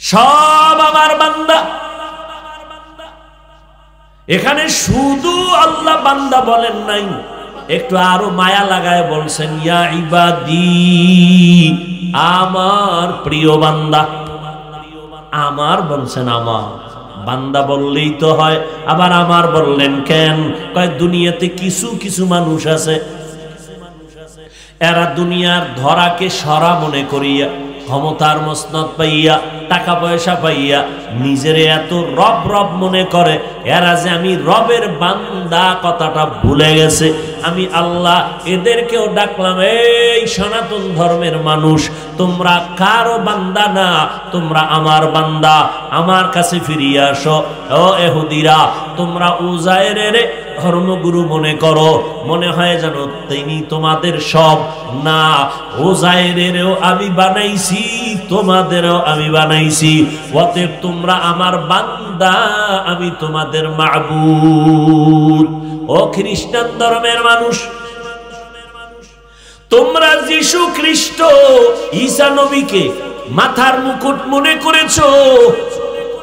সব আমার বান্দা। এখানে শুধু আল্লাহ বান্দা বলেন নাই, একটু আরো মায়া লাগায় বলছেন, ইয়া ইবাদি, আমার প্রিয় বান্দা। আমার বলছেন, আমার বান্দা বললেই তো হয়, আবার আমার বললেন কেন? কয় দুনিয়াতে কিছু কিছু মানুষ আছে, এরা দুনিয়ার ধরাকে সরা মনে করিয়া, ক্ষমতার মসনদ পাইয়া, টাকা পয়সা পাইয়া নিজের এত রব রব মনে করে, এরা যে আমি রবের বান্দা কথাটা ভুলে গেছে। আমি আল্লাহ এদেরকেও ডাকলাম, এই সনাতন ধর্মের মানুষ, তোমরা কারো বান্দা না, তোমরা আমার বান্দা, আমার কাছে ফিরিয়ে আসো। ও ইহুদিরা, তোমরা উজায়েরের ধর্মগুরু মনে করো, মনে হয় জানো তিনি তোমাদের সব না। উজায়েরেরও আমি বানাইছি, তোমাদেরও আমি বানাইছি, অতএব তোমরা আমার বান্দা, আমি তোমাদের মাবুদ। ও খ্রিস্টান ধর্মের মানুষ, তোমরা যীশু খ্রিস্ট ঈসা নবীকে মাথার মুকুট মনে করেছো।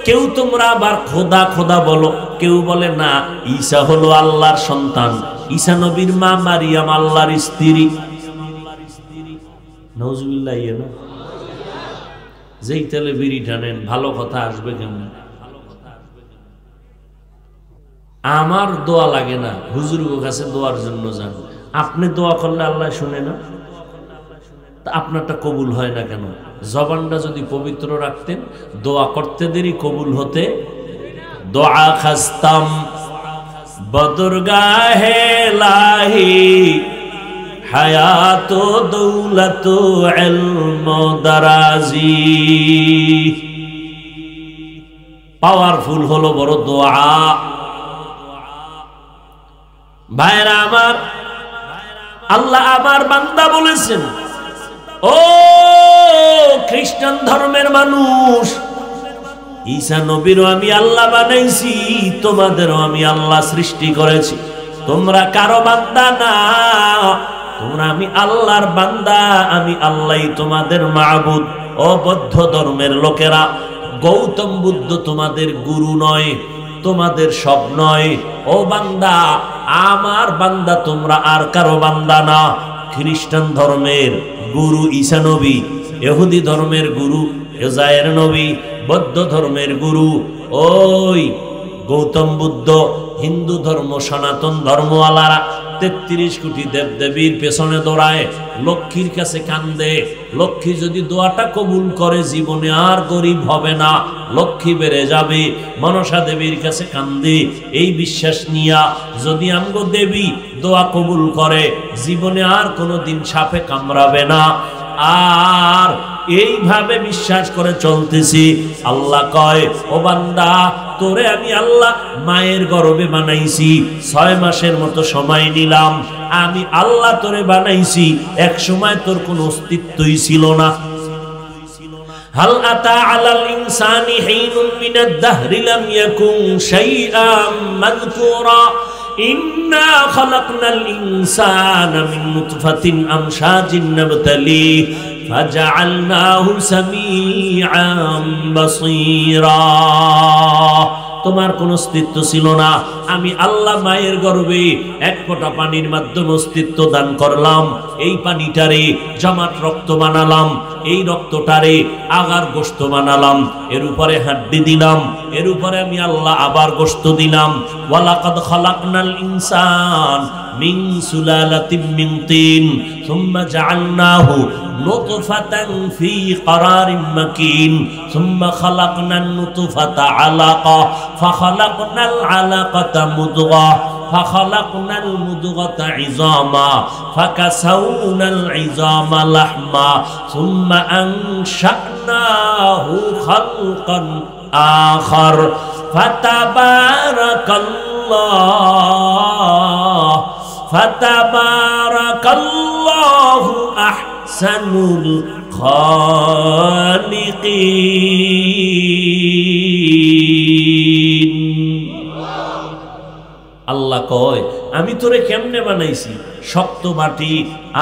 কেউ তোমরা আবার খোদা খোদা বলো, কেউ বলে না ঈসা হলো আল্লাহর সন্তান, ঈসা নবীর মা মারিয়াম আল্লাহর স্ত্রী। নাউজুবিল্লাহ। যেই তেলে বিড়ি টানেন ভালো কথা আসবে কেমন? আমার দোয়া লাগে না, হুজুরের কাছে দোয়ার জন্য যান। আপনি দোয়া করলে আল্লাহ শুনে না? তা আপনারটা কবুল হয় না কেন? জবানটা যদি পবিত্র রাখতেন, দোয়া করতে দেরি, কবুল হতে দোয়া খাস্তাম বদরগাহে লাহি হায়াত দৌলত ইলম দারাজি। পাওয়ারফুল হলো বড় দোয়া। ভাইরা আমার, আল্লাহ আমার বান্দা বলেছেন, ও খ্রিস্টান ধর্মের মানুষ, ঈসা নবীরও আমি আল্লাহ বানাইছি, তোমাদেরও আমি আল্লাহ সৃষ্টি করেছি, তোমরা কারো বান্দা না, তোমরা আমি আল্লাহর বান্দা, আমি আল্লাহই তোমাদের মাবুদ। ও বৌদ্ধ ধর্মের লোকেরা, গৌতম বুদ্ধ তোমাদের গুরু নয়, তোমাদের সব নয়। ও বান্দা, আমার বান্দা তোমরা, আর কারো বান্দা না। খ্রিস্টান ধর্মের গুরু ঈসা নবী, ইহুদি ধর্মের গুরু উজায়ের নবী, বৌদ্ধ ধর্মের গুরু ওই গৌতম বুদ্ধ, হিন্দু ধর্ম সনাতন ধর্মওয়ালারা ৩৩ কোটি দেবদেবীর পেছনে দৌড়ায়, লক্ষ্মীর কাছে কান্দে। লক্ষ্মী যদি দোয়াটা কবুল করে, জীবনে আর গরিব হবে না, লক্ষ্মী বেড়ে যাবে। মনসা দেবীর কাছে কান্দে, এই বিশ্বাস নিয়া যদি আমগো দেবী দোয়া কবুল করে, জীবনে আর কোনোদিন সাপে কামড়াবে না। আর এইভাবে বিশ্বাস করে চলতেছি। আল্লাহ কয়, ও বান্দা, তোরে আমি আল্লাহ মায়ের গর্ভে বানাইছি, 6 মাসের মতো সময় নিলাম, আমি আল্লাহ তোরে বানাইছি, এক সময় তোর কোনো অস্তিত্বই ছিল না। হাল আতা আলাল ইনসানি হিনুন মিনাদ দাহরি লাম ইয়াকুন শাইআম মাযকুরা ইন্না খালাকনাল ইনসানা মিন নুতফাতিন আমশাজিন নাবতালিহি ফাজআলনাহু সামিআন বাসীরা। তোমার কোন অস্তিত্ব ছিল না, আমি আল্লাহ মায়ের গর্ভে এক ফোঁটা পানির মাধ্যমে অস্তিত্ব দান করলাম। এই পানিটারে জমাট রক্ত বানালাম, এই রক্তটারে আগার গোশত বানালাম, এর উপরে হাড্ডি দিলাম, এর উপরে আমি আল্লাহ আবার গোশত দিলাম। ওয়ালাকাদ খালাকনাল ইনসান মিন সুলালাতিন মিন তিন সুম্মা জাআলনাহু নুতফাতান ফি ক্বারারিন মাকিন সুম্মা খালাকনান নুতফাতা আলাকা ফাখালাকনাল আলাকাতা মুদগাহ ফাখালাকনাল মুদগাতা ইযামা ফাকাসাউনাল ইযামা লাহমা সুম্মা আনশানাহু খালকান আখার ফাতাবারাকাল্লাহু আহসানুল খালিকিন। আল্লাহ কয়, আমি তোরে কেমনে বানাইছি? শক্ত মাটি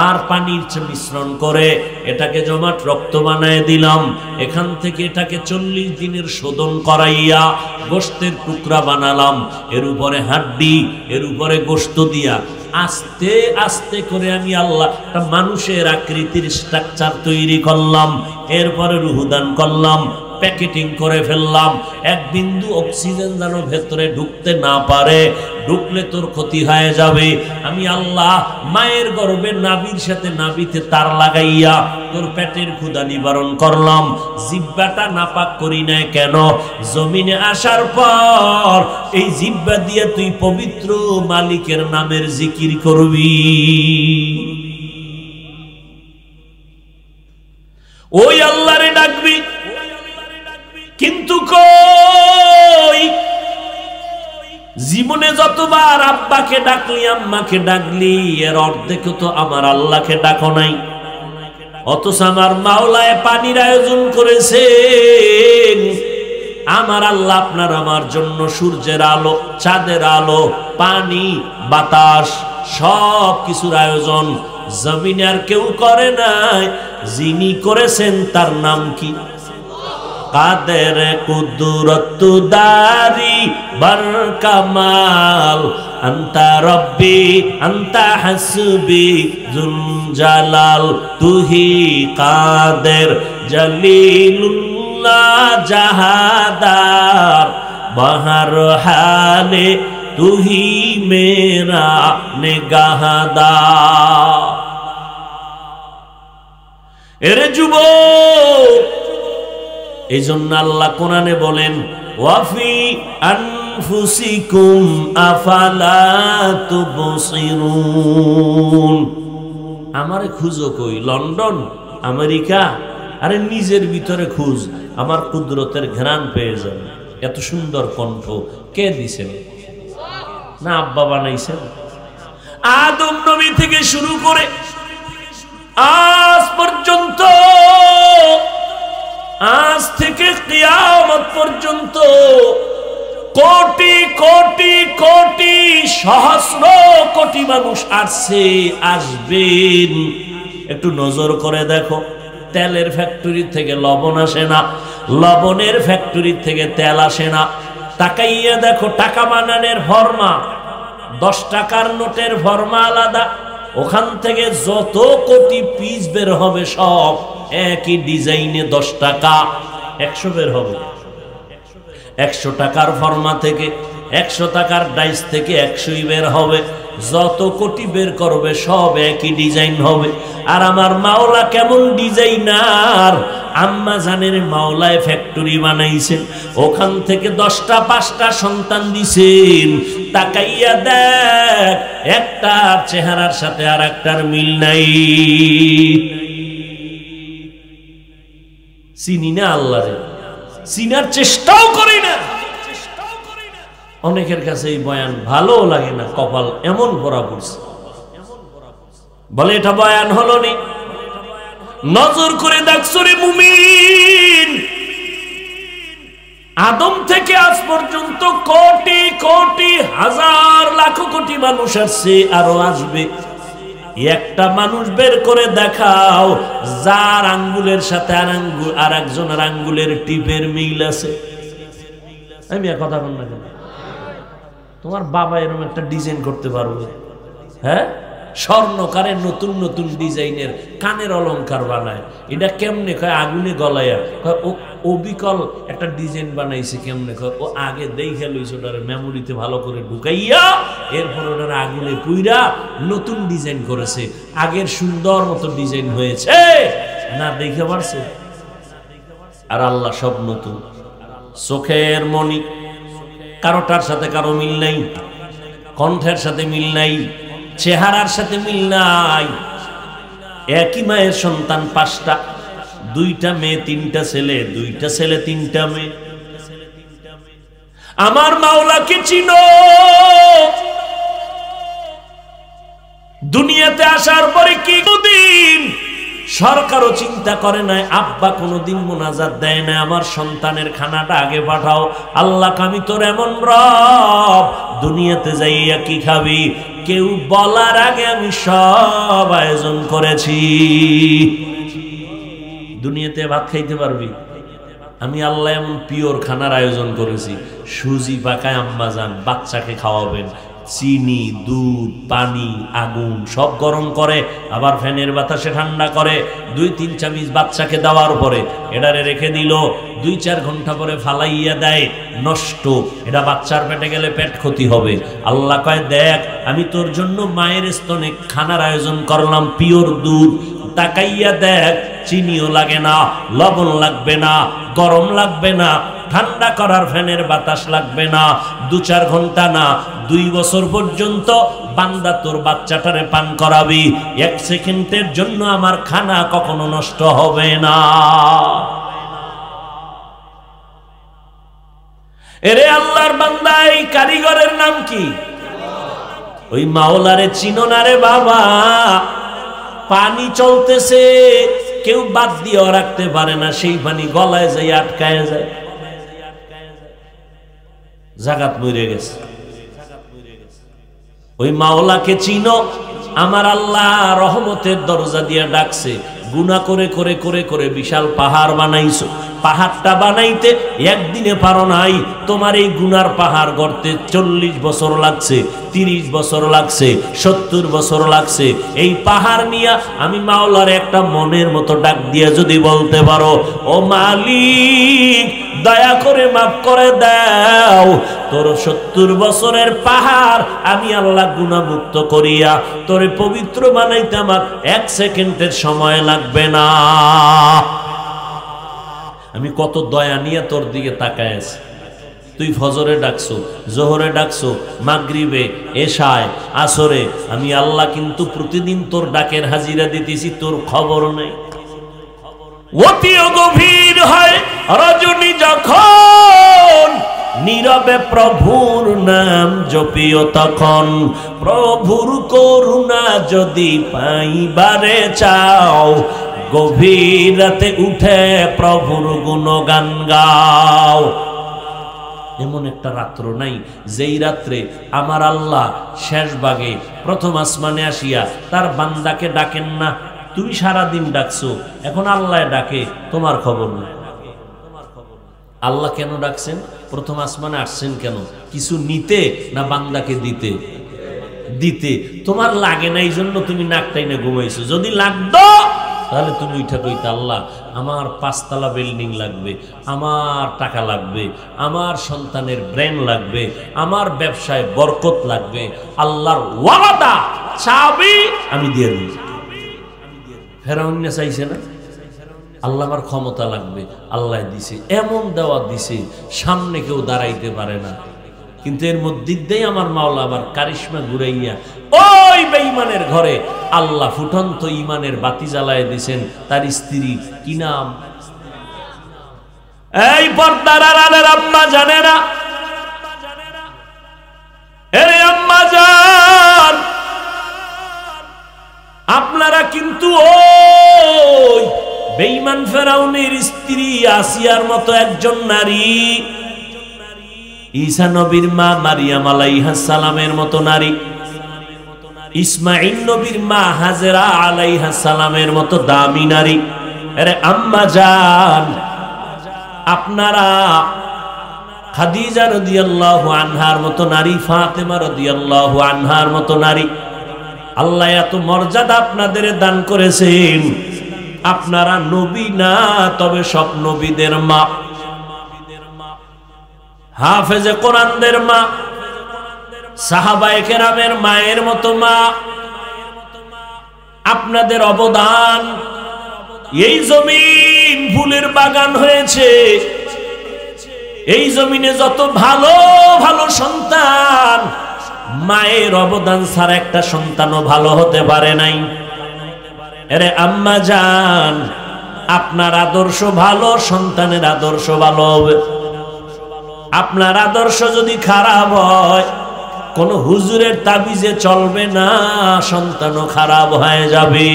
আর পানির মিশ্রণ করে এটাকে জমাট রক্ত বানায় দিলাম, এখান থেকে এটাকে 40 দিনের শোধন করাইয়া গোশতের টুকরা বানালাম, এর উপরে হাড্ডি, এর উপরে গোশত দিয়া আস্তে আস্তে করে আমি আল্লাহ একটা মানুষের আকৃতির স্ট্রাকচার তৈরি করলাম। এরপরে রুহুদান করলাম, প্যাকেটিং করে ফেললাম। এক বিন্দু অক্সিজেন যেন ভেতরে ঢুকতে না পারে, ঢুকলে তোর ক্ষতি হয়ে যাবে। আমি আল্লাহ মায়ের গর্ভে নাভির সাথে নাভিতে তার লাগাইয়া তোর পেটের ক্ষুধা নিবারণ করলাম। জিহ্বাটা নাপাক করি নাই কেন? জমিনে আসার পর এই জিহ্বা দিয়ে তুই পবিত্র মালিকের নামের জিকির করবি। ওই আল্লাহরে ডাকবি, কিন্তু কই জীবনে যতবার আব্বাকে ডাকলি, আম্মাকে ডাকলি, এর অর্ধেক তো আমার আল্লাহকে ডাকো নাই। অথচ আমার মাওলায় পানির আয়োজন করেছেন। আমার আল্লাহ আপনার আমার জন্য সূর্যের আলো, চাঁদের আলো, পানি, বাতাস সব কিছুর আয়োজন জমিনে আর কেউ করে নাই। যিনি করেছেন তার নাম কি? কাদের কুদরত দারি বার কামাল আন্তা রব্বি আন্তা হাসবি জুল জালাল তুহি কাদের জলিলুল্লাহ জাহাদার বাহার হালে তুহি মেরা নিগাহদার। এরে যুবক, এই জন্য আল্লাহ কোরআনে বলেন ওয়াফি আনফুসিকুম আফালা তুবসিরুন। আমারে খুঁজো কই? London, America? আরে নিজের ভিতরে খুঁজ, আমার কুদরতের ঘ্রাণ পেয়ে যাবে। এত সুন্দর কণ্ঠ কে দিছেন? না আব্বা বানাইছেন? আদম নবী থেকে শুরু করে আজ পর্যন্ত, আজ থেকে কিয়ামত পর্যন্ত কোটি কোটি কোটি সহস্র কোটি মানুষ আসছে, আসবেন। একটু নজর করে দেখো, তেলের ফ্যাক্টরি থেকে লবণ আসে না, লবণের ফ্যাক্টরি থেকে তেল আসে না। তাকাইয়া দেখো, টাকা বানানোর ফর্মা, 10 টাকার নোটের ফর্মা আলাদা, ওখান থেকে যত কোটি পিস বের হবে সব একই ডিজাইনে 10 টাকা, 100 বের হবে। 100 টাকার ফর্মা থেকে, 100 টাকার ডাইস থেকে 100ই বের হবে। যত কোটি বের করবে সব একই ডিজাইন হবে। আর আমার মাওলা কেমন ডিজাইনার! আম্মা জানের মাওলায় ফ্যাক্টরি বানাইছেন, ওখান থেকে 10টা 5টা সন্তান দিছেন। তাকাইয়া দেখ, একটার চেহারার সাথে আর একটার মিল নাই। চিনি না আল্লাহরে, চিনার চেষ্টাও করি না। অনেকের কাছে এই বয়ান ভালো লাগে না, কপাল এমন ভরা পড়ছে, বলে এটা বয়ান হলো নি। নজর করে দেখছো রে মুমিন, আদম থেকে আজ পর্যন্ত কোটি কোটি হাজার লাখ কোটি মানুষ আসছে, আরো আসবে। একটা মানুষ বের করে দেখাও যার আঙ্গুলের সাথে আর একজনের আঙ্গুলের টিপের মিল আছে। আমি কথা বল না কেন? তোমার বাবা এরকম একটা ডিজাইন করতে পারবে? হ্যাঁ, স্বর্ণকারের নতুন নতুন ডিজাইনের কানের অলংকার বানায়। এটা কেমনে কয়? আগুনে গলায়া কয় ও বিকল একটা ডিজাইন বানাইছে। কেমনে কয়? ও আগে দেখে লইছে, ওটার মেমোরিতে ভালো করে ঢুকাইয়া এরপর ওটার আগুনে পুইরা নতুন ডিজাইন করেছে। আগের সুন্দর মতো ডিজাইন হয়েছে না, দেখে পারছে? আর আল্লাহ সব নতুন। চোখের মনি, কারোটার সাথে কারো মিল নাই, কণ্ঠের সাথে মিল নাই, চেহারার সাথে মিল নাই। একই মায়ের সন্তান 5টা, 2টা মেয়ে 3টা ছেলে, 2টা ছেলে 3টা মেয়ে। আমার মাওলাকে চিনো। দুনিয়াতে আসার পরে কি দিন সরকারও চিন্তা করে নাই, আব্বা কোনোদিন মোনাজাত দেয় না, আমার সন্তানের খানাটা আগে পাঠাও। আল্লাহ, আমি তোর এমন রব, দুনিয়াতে যাইয়া কি খাবি কেউ বলার আগে আমি সব আয়োজন করেছি। দুনিয়াতে ভাত খাইতে পারবি? আমি আল্লাহ এমন পিওর খানার আয়োজন করেছি। সুজি পাকায় আম্মা যান বাচ্চাকে খাওয়াবেন, চিনি, দুধ, পানি, আগুন সব গরম করে, আবার ফ্যানের বাতাসে ঠান্ডা করে। 2-3 চামচ বাচ্চাকে দেওয়ার পরে এটারে রেখে দিল, 2-4 ঘন্টা পরে ফালাইয়া দেয়, নষ্ট। এটা বাচ্চার পেটে গেলে পেট ক্ষতি হবে। আল্লাহ কয়, দেখ আমি তোর জন্য মায়ের স্তনে খানার আয়োজন করলাম, পিওর দুধ। তাকাইয়া দেখ, চিনিও লাগে না, লবণ লাগবে না, গরম লাগবে না, ঠান্ডা করার ফ্যানের বাতাস লাগবে না। 2-4 ঘন্টা না, 2 বছর পর্যন্ত বান্দা তোর বাচ্চাটারে পান করাবি। 1 সেকেন্ডের জন্য আমার খানা কখনো নষ্ট হবে না। এরে আল্লাহর বান্দা, এই কারিগরের নাম কি? ওই মাওলারে চিনো না রে বাবা। পানি চলতেছে, কেউ বাদ দিয়ে রাখতে পারে না, সেই পানি গলায় যায়, আটকায় যায়, জাগাত মরে গেছে। ওই মাওলাকে চিনো? আমার আল্লাহ রহমতের দরজা দিয়ে ডাকছে। গুনাহ করে করে করে করে বিশাল পাহাড় বানাইছো, পাহাড়টা বানাইতে একদিনে পারো নাই। তোমার এই গুনার পাহাড় গড়তে 40 বছর লাগছে, 30 বছর লাগছে, 70 বছর লাগছে। এই পাহাড় নিয়ে আমি মাওলার একটা মনের মতো ডাক দিয়ে যদি বলতে পারো, ও মালিক দয়া করে মাফ করে দাও, তোর 70 বছরের পাহাড় আমি আল্লাহ গুনাহমুক্ত করিয়া তোরে পবিত্র বানাইতে আমার 1 সেকেন্ডের সময় লাগে থাকবে না। আমি কত দয়া নিয়ে তোর দিকে তাকায় আছি। তুই ফজরে ডাকছো, জোহরে ডাকছো, মাগরিবে, এশায়, আসরে। আমি আল্লাহ কিন্তু প্রতিদিন তোর ডাকের হাজিরা দিতেছি, তোর খবর নেই। অতিও গভীর হয় রজনী যখন, নীরবে প্রভুর নাম জপিও তখন। প্রভুর করুণা যদি পাইবারে চাও, গভীর রাতে উঠে প্রভুর গুণগান গাও। এমন একটা রাত্র নাই যেই রাত্রে আমার আল্লাহ শেষ ভাগে প্রথম আসমানে আসিয়া তার বান্দাকে ডাকেন না। তুমি সারাদিন ডাকছো, এখন আল্লাহ ডাকে, তোমার খবর নেই। আল্লাহ কেন ডাকছেন? প্রথম আসমানে আসছেন কেন? কিছু নিতে না বান্দাকে দিতে? দিতে। তোমার লাগে না, এই জন্য তুমি নাকটাই না ঘুমাইছো। যদি লাগতো তাহলে তুমি উঠা কইতে, আল্লাহ আমার 5 তলা বিল্ডিং লাগবে, আমার টাকা লাগবে, আমার সন্তানের ব্রেন লাগবে, আমার ব্যবসায় বরকত লাগবে। আল্লাহর ওয়াদা চাবি আমি দিয়ে দিই। ফেরাউন না চাইছে না, আল্লাহ আমার ক্ষমতা লাগবে, আল্লাহ দিছে। এমন দেওয়া দিছে সামনে কেউ দাঁড়াইতে পারে না। কিন্তু এর মধ্যে দিয়ে আমার মাওলা আবার কারিশমা ঘুরাইয়া ওই বেঈমানের ঘরে আল্লাহ ফুটন্ত ইমানের বাতি জ্বালায় দিছেন। তার স্ত্রী কি নাম? এই পর্দার আড়ালের আম্মা জানে না? এরে আম্মা জান, আপনারা কিন্তু ওই বেঈমান ফেরাউনের স্ত্রী আসিয়ার মতো একজন নারী, ঈসা নবীর মা মারিয়াম আলাইহিস সালামের মতো নারী, ইসমাঈল নবীর মা হাজেরা আলাইহিস সালামের মতো দামি নারী। আরে আম্মা জান, আপনারা খাদিজা রাদিয়াল্লাহু আনহার মতো নারী, ফাতেমা রাদিয়াল্লাহু আনহার মতো নারী। আল্লাহ এত মর্যাদা আপনাদের দান করেছেন। আপনারা নবী না, তবে সব নবীদের মা, হাফেজে কোরআনদের মা, সাহাবায়ে কেরামের মায়ের মতো মা। আপনাদের অবদান, এই জমিন ফুলের বাগান হয়েছে। এই জমিনে যত ভালো ভালো সন্তান, মায়ের অবদান ছাড়া একটা সন্তানও ভালো হতে পারে নাই। আরে আম্মা জান, আপনার আদর্শ ভালো, সন্তানের আদর্শ ভালো হবে। আপনার আদর্শ যদি খারাপ হয়, কোন হুজুরের তাবিজে চলবে না, সন্তানও খারাপ হয়ে যাবে।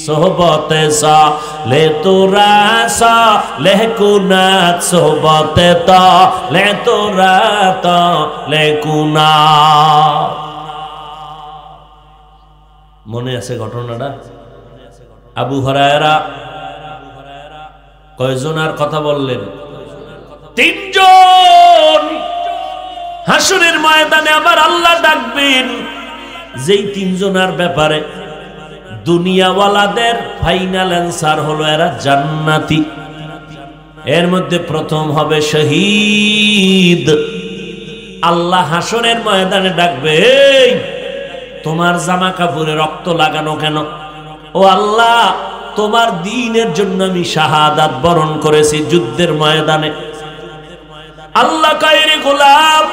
সোহবতে সালে তোরা সালে কুনাত, সোহবতে তালে তোরা তালে কুনাত। মনে আছে ঘটনাটা? আবু হুরায়রা কয়জনের কথা বললেন? 3 জন। হাসরের ময়দানে আবার আল্লাহ ডাকবেন। যেই 3 জনের ব্যাপারে দুনিয়াওয়ালাদের ফাইনাল অ্যান্সার হলো এরা জান্নাতি। এর মধ্যে প্রথম হবে শহীদ। আল্লাহ হাসরের ময়দানে ডাকবে, এই তোমার জামা কাপড়ে রক্ত লাগানো কেন? ও আল্লাহ, তোমার দ্বীনের জন্য আমি শাহাদাত বরণ করেছি যুদ্ধের ময়দানে। আল্লাহ কায়রে গোলাম,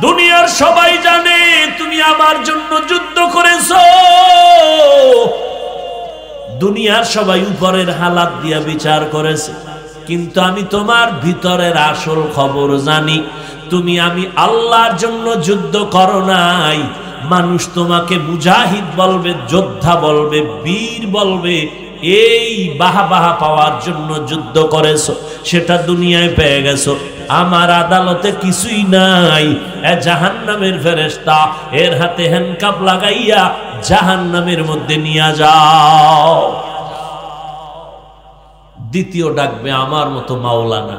দুনিয়ার সবাই জানে তুমি আমার জন্য যুদ্ধ করেছো। দুনিয়ার সবাই উপরের হালাত দিয়া বিচার করেছে, কিন্তু আমি তোমার ভিতরের আসল খবর জানি। আমি আল্লাহর জন্য যুদ্ধ করো নাই। মানুষ তোমাকে মুজাহিদ বলবে, যোদ্ধা বলবে, বীর বলবে। এই বাহা পাওয়ার জন্য যুদ্ধ করেছো, সেটা দুনিয়ায় পেয়ে গেছো। আমার আদালতে কিছুই নাই। জাহান্নামের ফেরেশতা এর হাতে হ্যান্ডকাপ লাগাইয়া জাহান্নামের মধ্যে নিয়ে যাও। দ্বিতীয় ডাকবে আমার মতো মাওলানা।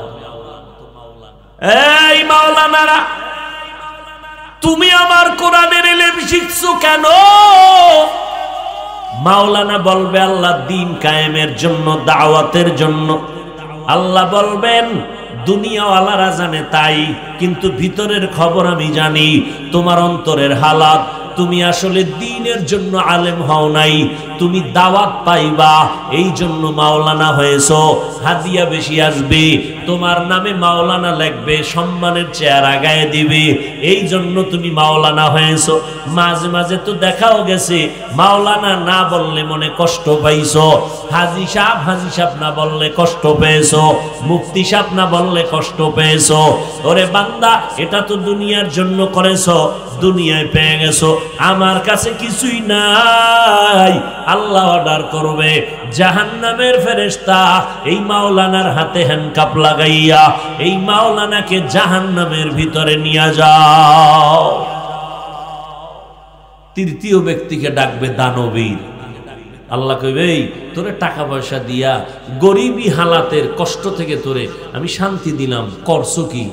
এই মাওলানারা, তুমি আমার কোরআনের ইলম শিখছো কেন? মাওলানা বলবে আল্লাহ দ্বীন কায়েমের জন্য, দাওয়াতের জন্য। আল্লাহ বলবেন দুনিয়াওয়ালারা জানে তাই, কিন্তু ভিতরের খবর আমি জানি। তোমার অন্তরের হালাত, তুমি আসলে দ্বীনের জন্য আলেম হও নাই, তুমি দাওয়াত পাইবা এই জন্য মাওলানা হয়েছো। হাদিয়া বেশি আসবে, তোমার নামে মাওলানা লিখবে, সম্মানের চেহারা গায়ে দিবে, এই জন্য তুমি মাওলানা হয়েছো। মাঝে মাঝে তো দেখাও গেছে মাওলানা না বললে মনে কষ্ট পাইছো, হাজি সাহেব না বললে কষ্ট পেয়েছো, মুফতি সাহেব না বললে কষ্ট পেয়েছো। ওরে বান্দা, এটা তো দুনিয়ার জন্য করেছো, দুনিয়ায় পেয়ে গেছো। আমার কাছে কিছুই নাই, আল্লাহ অর্ডার করবে জাহান্নামের ফেরেশতা এই মাওলানার হাতে হ্যান্ডকাপ লাগাইয়া এই মাওলানাকে জাহান্নামের ভিতরে নিয়ে যাও। তৃতীয় ব্যক্তিকে ডাকবে দানবীর। আল্লাহ কইবে, এই তোরে টাকা পয়সা দিয়া গরিবী হালাতের কষ্ট থেকে তোরে আমি শান্তি দিলাম, করছো কি?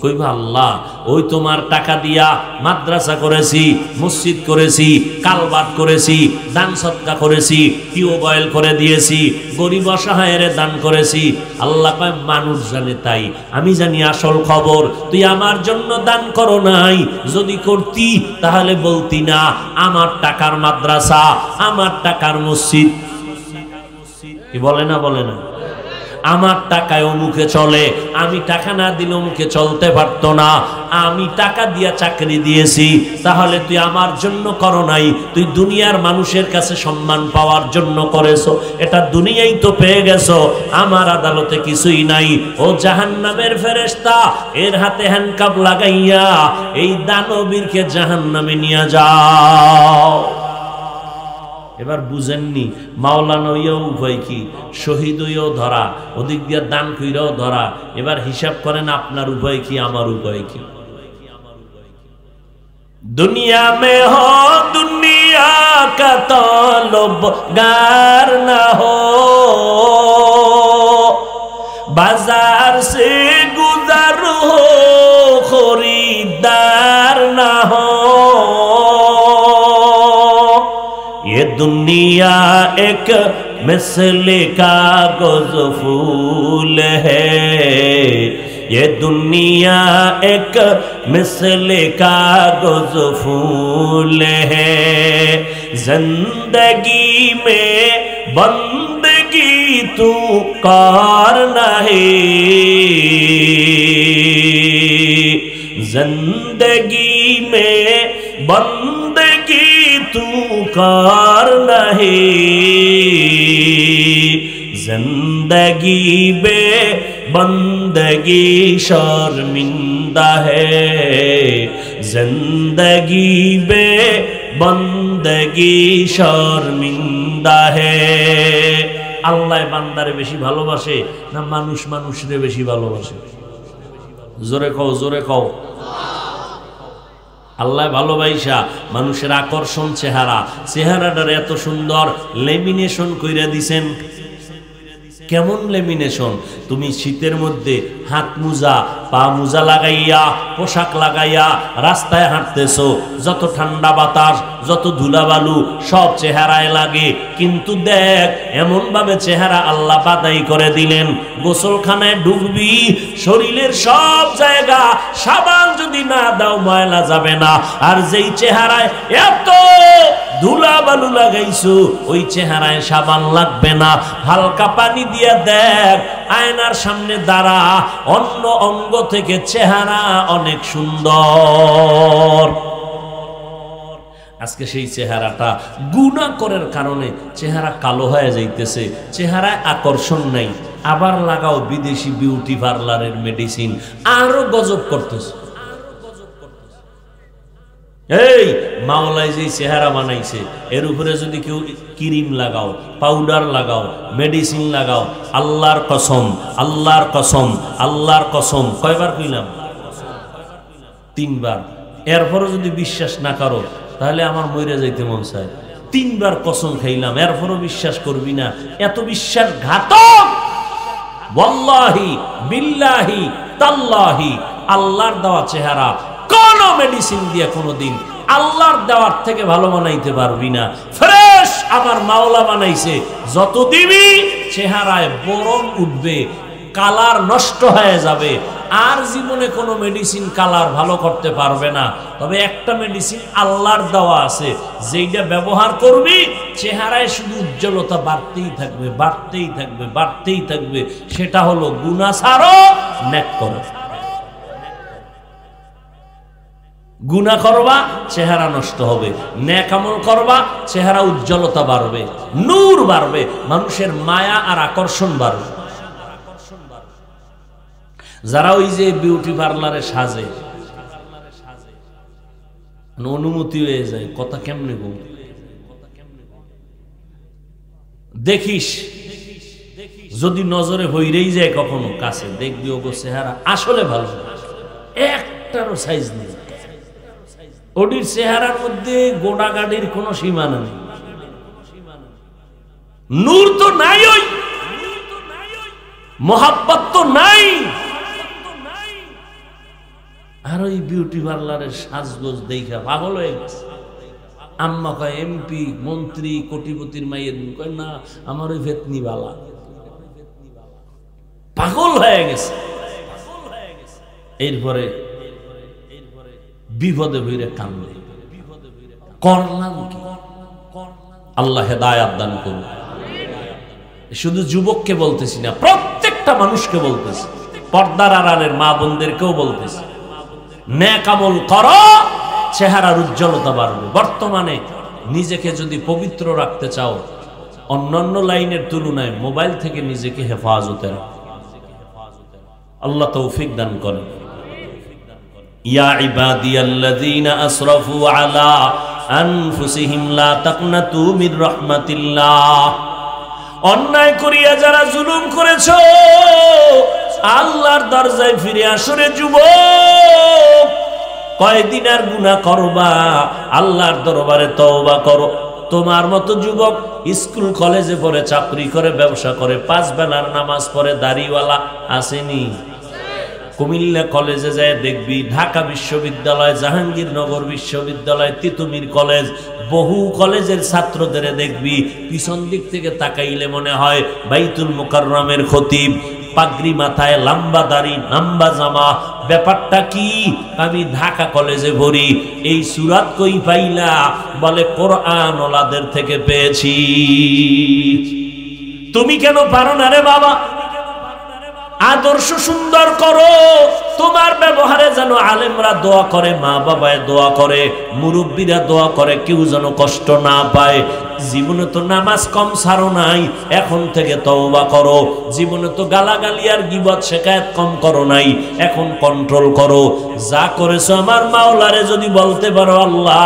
কইবা, আল্লাহ ওই তোমার টাকা দিয়া মাদ্রাসা করেছি, মসজিদ করেছি, কালবাট করেছি, দান সদকা করেছি, টিউবওয়েল করে দিয়েছি, গরিব অসহায়ের দান করেছি। আল্লাহ কয়, মানুষ জানে তাই, আমি জানি আসল খবর। তুই আমার জন্য দান করো নাই, যদি করতি তাহলে বলতি না আমার টাকার মাদ্রাসা, আমার টাকার মসজিদ। কি বলে না? বলে না? আমার টাকায় অমুকে চলে, আমি টাকা না দিলে অমুকে চলতে পারতো না, আমি টাকা দিয়া চাকরি দিয়েছি। তাহলে তুই আমার জন্য করো নাই, তুই দুনিয়ার মানুষের কাছে সম্মান পাওয়ার জন্য করেছো। এটা দুনিয়াই তো পেয়ে গেছো, আমার আদালতে কিছুই নাই। ও জাহান্নামের ফেরেশতা, এর হাতে হ্যান্ডকাপ লাগাইয়া এই দানবীরকে জাহান্নামে নিয়ে যাও। এবার বুঝেননি, মাওলানা হইয়াও উপায় কি, শহীদ হইয়াও ধরা, ওদিক দিয়ে দান কইরাও ধরা। এবার হিসাব করেন আপনার উপায় কি, আমার উপায় কি? दुनिया में हो दुनिया का तलबगार ना हो, बाजार से गुजर हो खरीदार ना हो। ये दुनिया एक मिसले कागज फूल है, ये दुनिया एक मिसले कागज फूल है। जिंदगी में बंदगी तू कर नहीं, जिंदगी में बंदगी तू कर नहीं, जिंदगी बे बंदगी शर्मिंदा है, जिंदगी बे बंदगी शर्मिंदा है। আল্লাহ বান্দারে বেশি ভালোবাসে না মানুষ মানুষরে বেশি ভালোবাসে? জোরে কও, জোরে কও। আল্লাহ ভালোবাসা মানুষের আকর্ষণ চেহারা, চেহারাটার এত সুন্দর লেমিনেশন কইরা দিছেন। কেমন লেমিনেশন? তুমি শীতের মধ্যে হাত মোজা পা মোজা লাগাইয়া পোশাক লাগাইয়া রাস্তায় হাঁটতেছো, যত ঠান্ডা বাতাস যত ধুলাবালু সব চেহারায় লাগে, কিন্তু দেখ এমন ভাবে চেহারা আল্লাহ বাদাই করে দিলেন, গোসলখানায় ঢুকবি শরীরের সব জায়গা সাবান যদি না দাও ময়লা যাবে না। আর যেই চেহারায় এত ধুলাবালু লাগাইছো ওই চেহারায় সাবান লাগবে না। হালকা পানি দিয়া দেখ, আয়নার সামনে দাঁড়া, অন্য অঙ্গ থেকে চেহারা অনেক সুন্দর। আজকে সেই চেহারাটা গুনাহ করার কারণে চেহারা কালো হয়ে যাইতেছে, চেহারায় আকর্ষণ নাই। আবার লাগাও বিদেশি বিউটি পার্লারের মেডিসিন, আরো গজব করতেছে। এই মাওলাই যে চেহারা বানাইছে এর উপরে যদি কেউ ক্রিম লাগাও, পাউডার লাগাও, মেডিসিন লাগাও, আল্লাহর কসম, আল্লাহর কসম, আল্লাহর কসম, কয়বার কইলাম? 3 বার। এরপরও যদি বিশ্বাস না করো তাহলে আমার মরে যাইতে মন চায়। 3 বার কসম খাইলাম, এরপরও বিশ্বাস করবি না, এত বিশ্বাসঘাতক। ওয়াল্লাহি বিল্লাহি তাল্লাহি আল্লাহর দেওয়া চেহারা কোন মেডিসিন দিয়ে কোনোদিন আল্লাহর দেওয়ার থেকে ভালো বানাইতে পারবি না। ফ্রেশ আমার মাওলা বানাইছে, যত দিবি চেহারায় বরণ উঠবে, কালার নষ্ট হয়ে যাবে, আর জীবনে কোনো মেডিসিন কালার ভালো করতে পারবে না। তবে একটা মেডিসিন আল্লাহর দেওয়া আছে, যেইটা ব্যবহার করবি চেহারায় শুধু উজ্জ্বলতা বাড়তেই থাকবে, বাড়তেই থাকবে, বাড়তেই থাকবে। সেটা হলো গুনাহ ছাড়ো, নেক করো। গুনাহ করবা চেহারা নষ্ট হবে, নেক আমল করবা চেহারা উজ্জ্বলতা বাড়বে, নূর বাড়বে, মানুষের মায়া আর আকর্ষণ বাড়বে। যারা ওই যে বিউটি পার্লারে সাজে, অনুমতি হয়ে যায়, কথা কেমনে গো দেখিস, যদি নজরে হইরেই যায় কখনো কাছে দেখবি ওগো চেহারা আসলে ভালো, একটারও সাইজ নেই, ওটির চেহারার মধ্যে গোড়াগাড়ির কোনো সীমানা নেই, নূর তো নাই, ওই মোহাব্বত তো নাই। আর ওই বিউটি পার্লারের সাজগোজ দেখা পাগল হয়ে গেছে। আম্মা কয় এমপি মন্ত্রী কোটিপতির মাইয়ের, কয় না আমার ওই ভেতনি বালা, পাগল হয়ে গেছে। এরপরে বিপদে ভইরে কান্দে, করলাম কি? আল্লাহ হেদায়েত দান করুন। শুধু যুবককে বলতেছি না, প্রত্যেকটা মানুষকে বলতেছি, পর্দার আড়ালের মা বোনদেরকেও বলতেছি, নেক আমল করো, চেহারার উজ্জ্বলতা বাড়বে। বর্তমানে নিজেকে যদি পবিত্র রাখতে চাও, অন্যান্য লাইনের তুলনায় মোবাইল থেকে নিজেকে হেফাজতে রাখো। আল্লাহ তৌফিক দান করেন। ইয়া ইবাদিয়াল্লাযীনা আসরাফু আলা আনফুসিহিম লা তাকনাতু মির রাহমাতিল্লাহ। অন্যায় করিয়া যারা জুলুম করেছো, আল্লাহর দরজায় ফিরে আসো রে যুবক। কয়দিন আর গুনাহ করবা, আল্লাহর দরবারে তওবা করো। তোমার মতো যুবক স্কুল কলেজে পড়ে, চাকরি করে, ব্যবসা করে, 5 বেলার নামাজ পড়ে, দাড়িওয়ালা আসেনি? কুমিল্লা কলেজে যায় দেখবি, ঢাকা বিশ্ববিদ্যালয়, জাহাঙ্গীরনগর বিশ্ববিদ্যালয়, তিতুমির কলেজ, বহু কলেজের ছাত্রদের দেখবি পিছন দিক থেকে তাকাইলে মনে হয় বাইতুল মুকাররমের খতিব, পাগড়ি মাথায়, লম্বা দাড়ি, লম্বা জামা। ব্যাপারটা কি? আমি ঢাকা কলেজে পড়ি। এই সূরাত কই পাইলা? বলে কোরআন ওলাদের থেকে পেয়েছি। তুমি কেন পারো না রে বাবা? আদর্শ সুন্দর করো, তোমার ব্যবহারে যেন আলেমরা দোয়া করে, মা বাবায় দোয়া করে, মুরব্বীরা দোয়া করে, কেউ যেন কষ্ট না পায়। জীবনে তো নামাজ কম ছাড়ো নাই, এখন থেকে তওবা করো। জীবনে তো গালাগালি আর গীবত শিকায়াত কম করো নাই, এখন কন্ট্রোল করো। যা করেছো আমার মাওলারে যদি বলতে পারো, আল্লাহ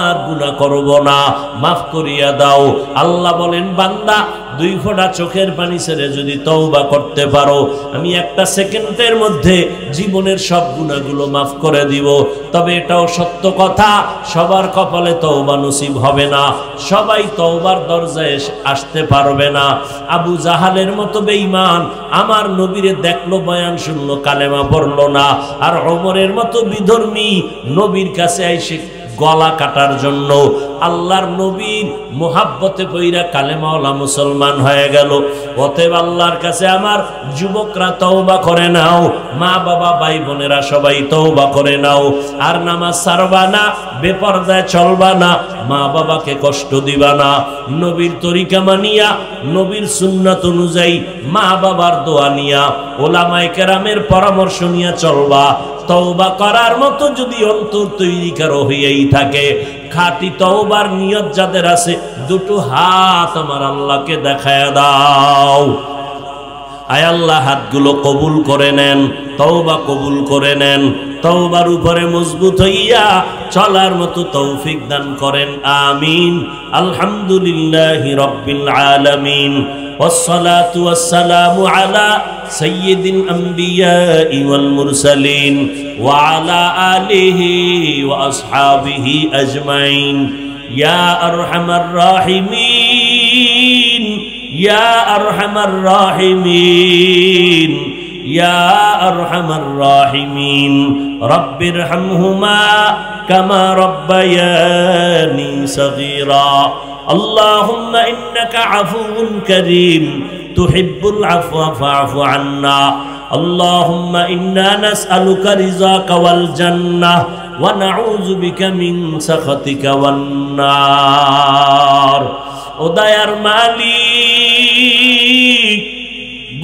আর গুনাহ করব না, মাফ করিয়া দাও। আল্লাহ বলেন, বান্দা 2 ফোঁটা চোখের পানি ছেড়ে যদি তওবা করতে পারো, আমি 1 সেকেন্ডের মধ্যে জীবনের সব গুনাহগুলো মাফ করে দিব। তবে এটাও সত্য কথা, সবার কপালে তওবা নসিব হবে না, সবাই তওবার দরজায় আসতে পারবে না। আবু জাহালের মতো বেঈমান আমার নবীরে দেখলো, বয়ান শুনলো, কালেমা পড়লো না। আর ওমরের মতো বিধর্মী নবীর কাছে আইসে গলা কাটার জন্য আল্লাহর নবীর মোহাব্বতে পইরা কালেমাওয়ালা মুসলমান হয়ে গেল। অতএব আল্লাহর কাছে আমার যুবকরা তওবা করে নাও, মা বাবা ভাই বোনেরা সবাই তওবা করে নাও। আর নামাজ ছাড়বা না, বেপরদায় চলবা না, মা বাবাকে কষ্ট দিবা না। নবীর তরিকা মানিয়া, নবীর সুন্নাত অনুযায়ী, মা বাবার দোয়া নিয়া, ওলামায়ে কেরামের পরামর্শ নিয়ে চলবা। তওবা করার মতো যদি অন্তর তৈরি করো হইয়াই থাকে, খাঁটি তওবার নিয়ত যাদের আছে, 2 হাত আমার আল্লাহকে দেখায় দাও। আয় আল্লাহ, হাতগুলো কবুল করে নেন, তওবা কবুল করে নেন। তওবার উপরে মজবুত হইয়া চলার মতো তৌফিক দান করেন, আমিন। আলহামদুলিল্লাহি রাব্বিল আলামিন। والصلاة والسلام على سيد الأنبياء والمرسلين وعلى آله وأصحابه أجمعين يا أرحم الراحمين يا أرحم الراحمين يا أرحم الراحمين رب ارحمهما كما ربياني صغيرا اللهم إنك عفو كريم تحب العفو فاعف عنا আল্লাহুম্মা ইন্না নাসআলুকা রিযাকা ওয়াল জান্নাহ ওয়া নাউযু বিকা মিন সাখাতিকা ওয়ান নার। ও দয়ার মালিক,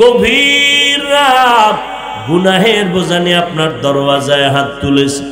গভীর রাত গুনাহের বোঝা নিয়ে আপনার দরওয়াজায় হাত তুলেছি।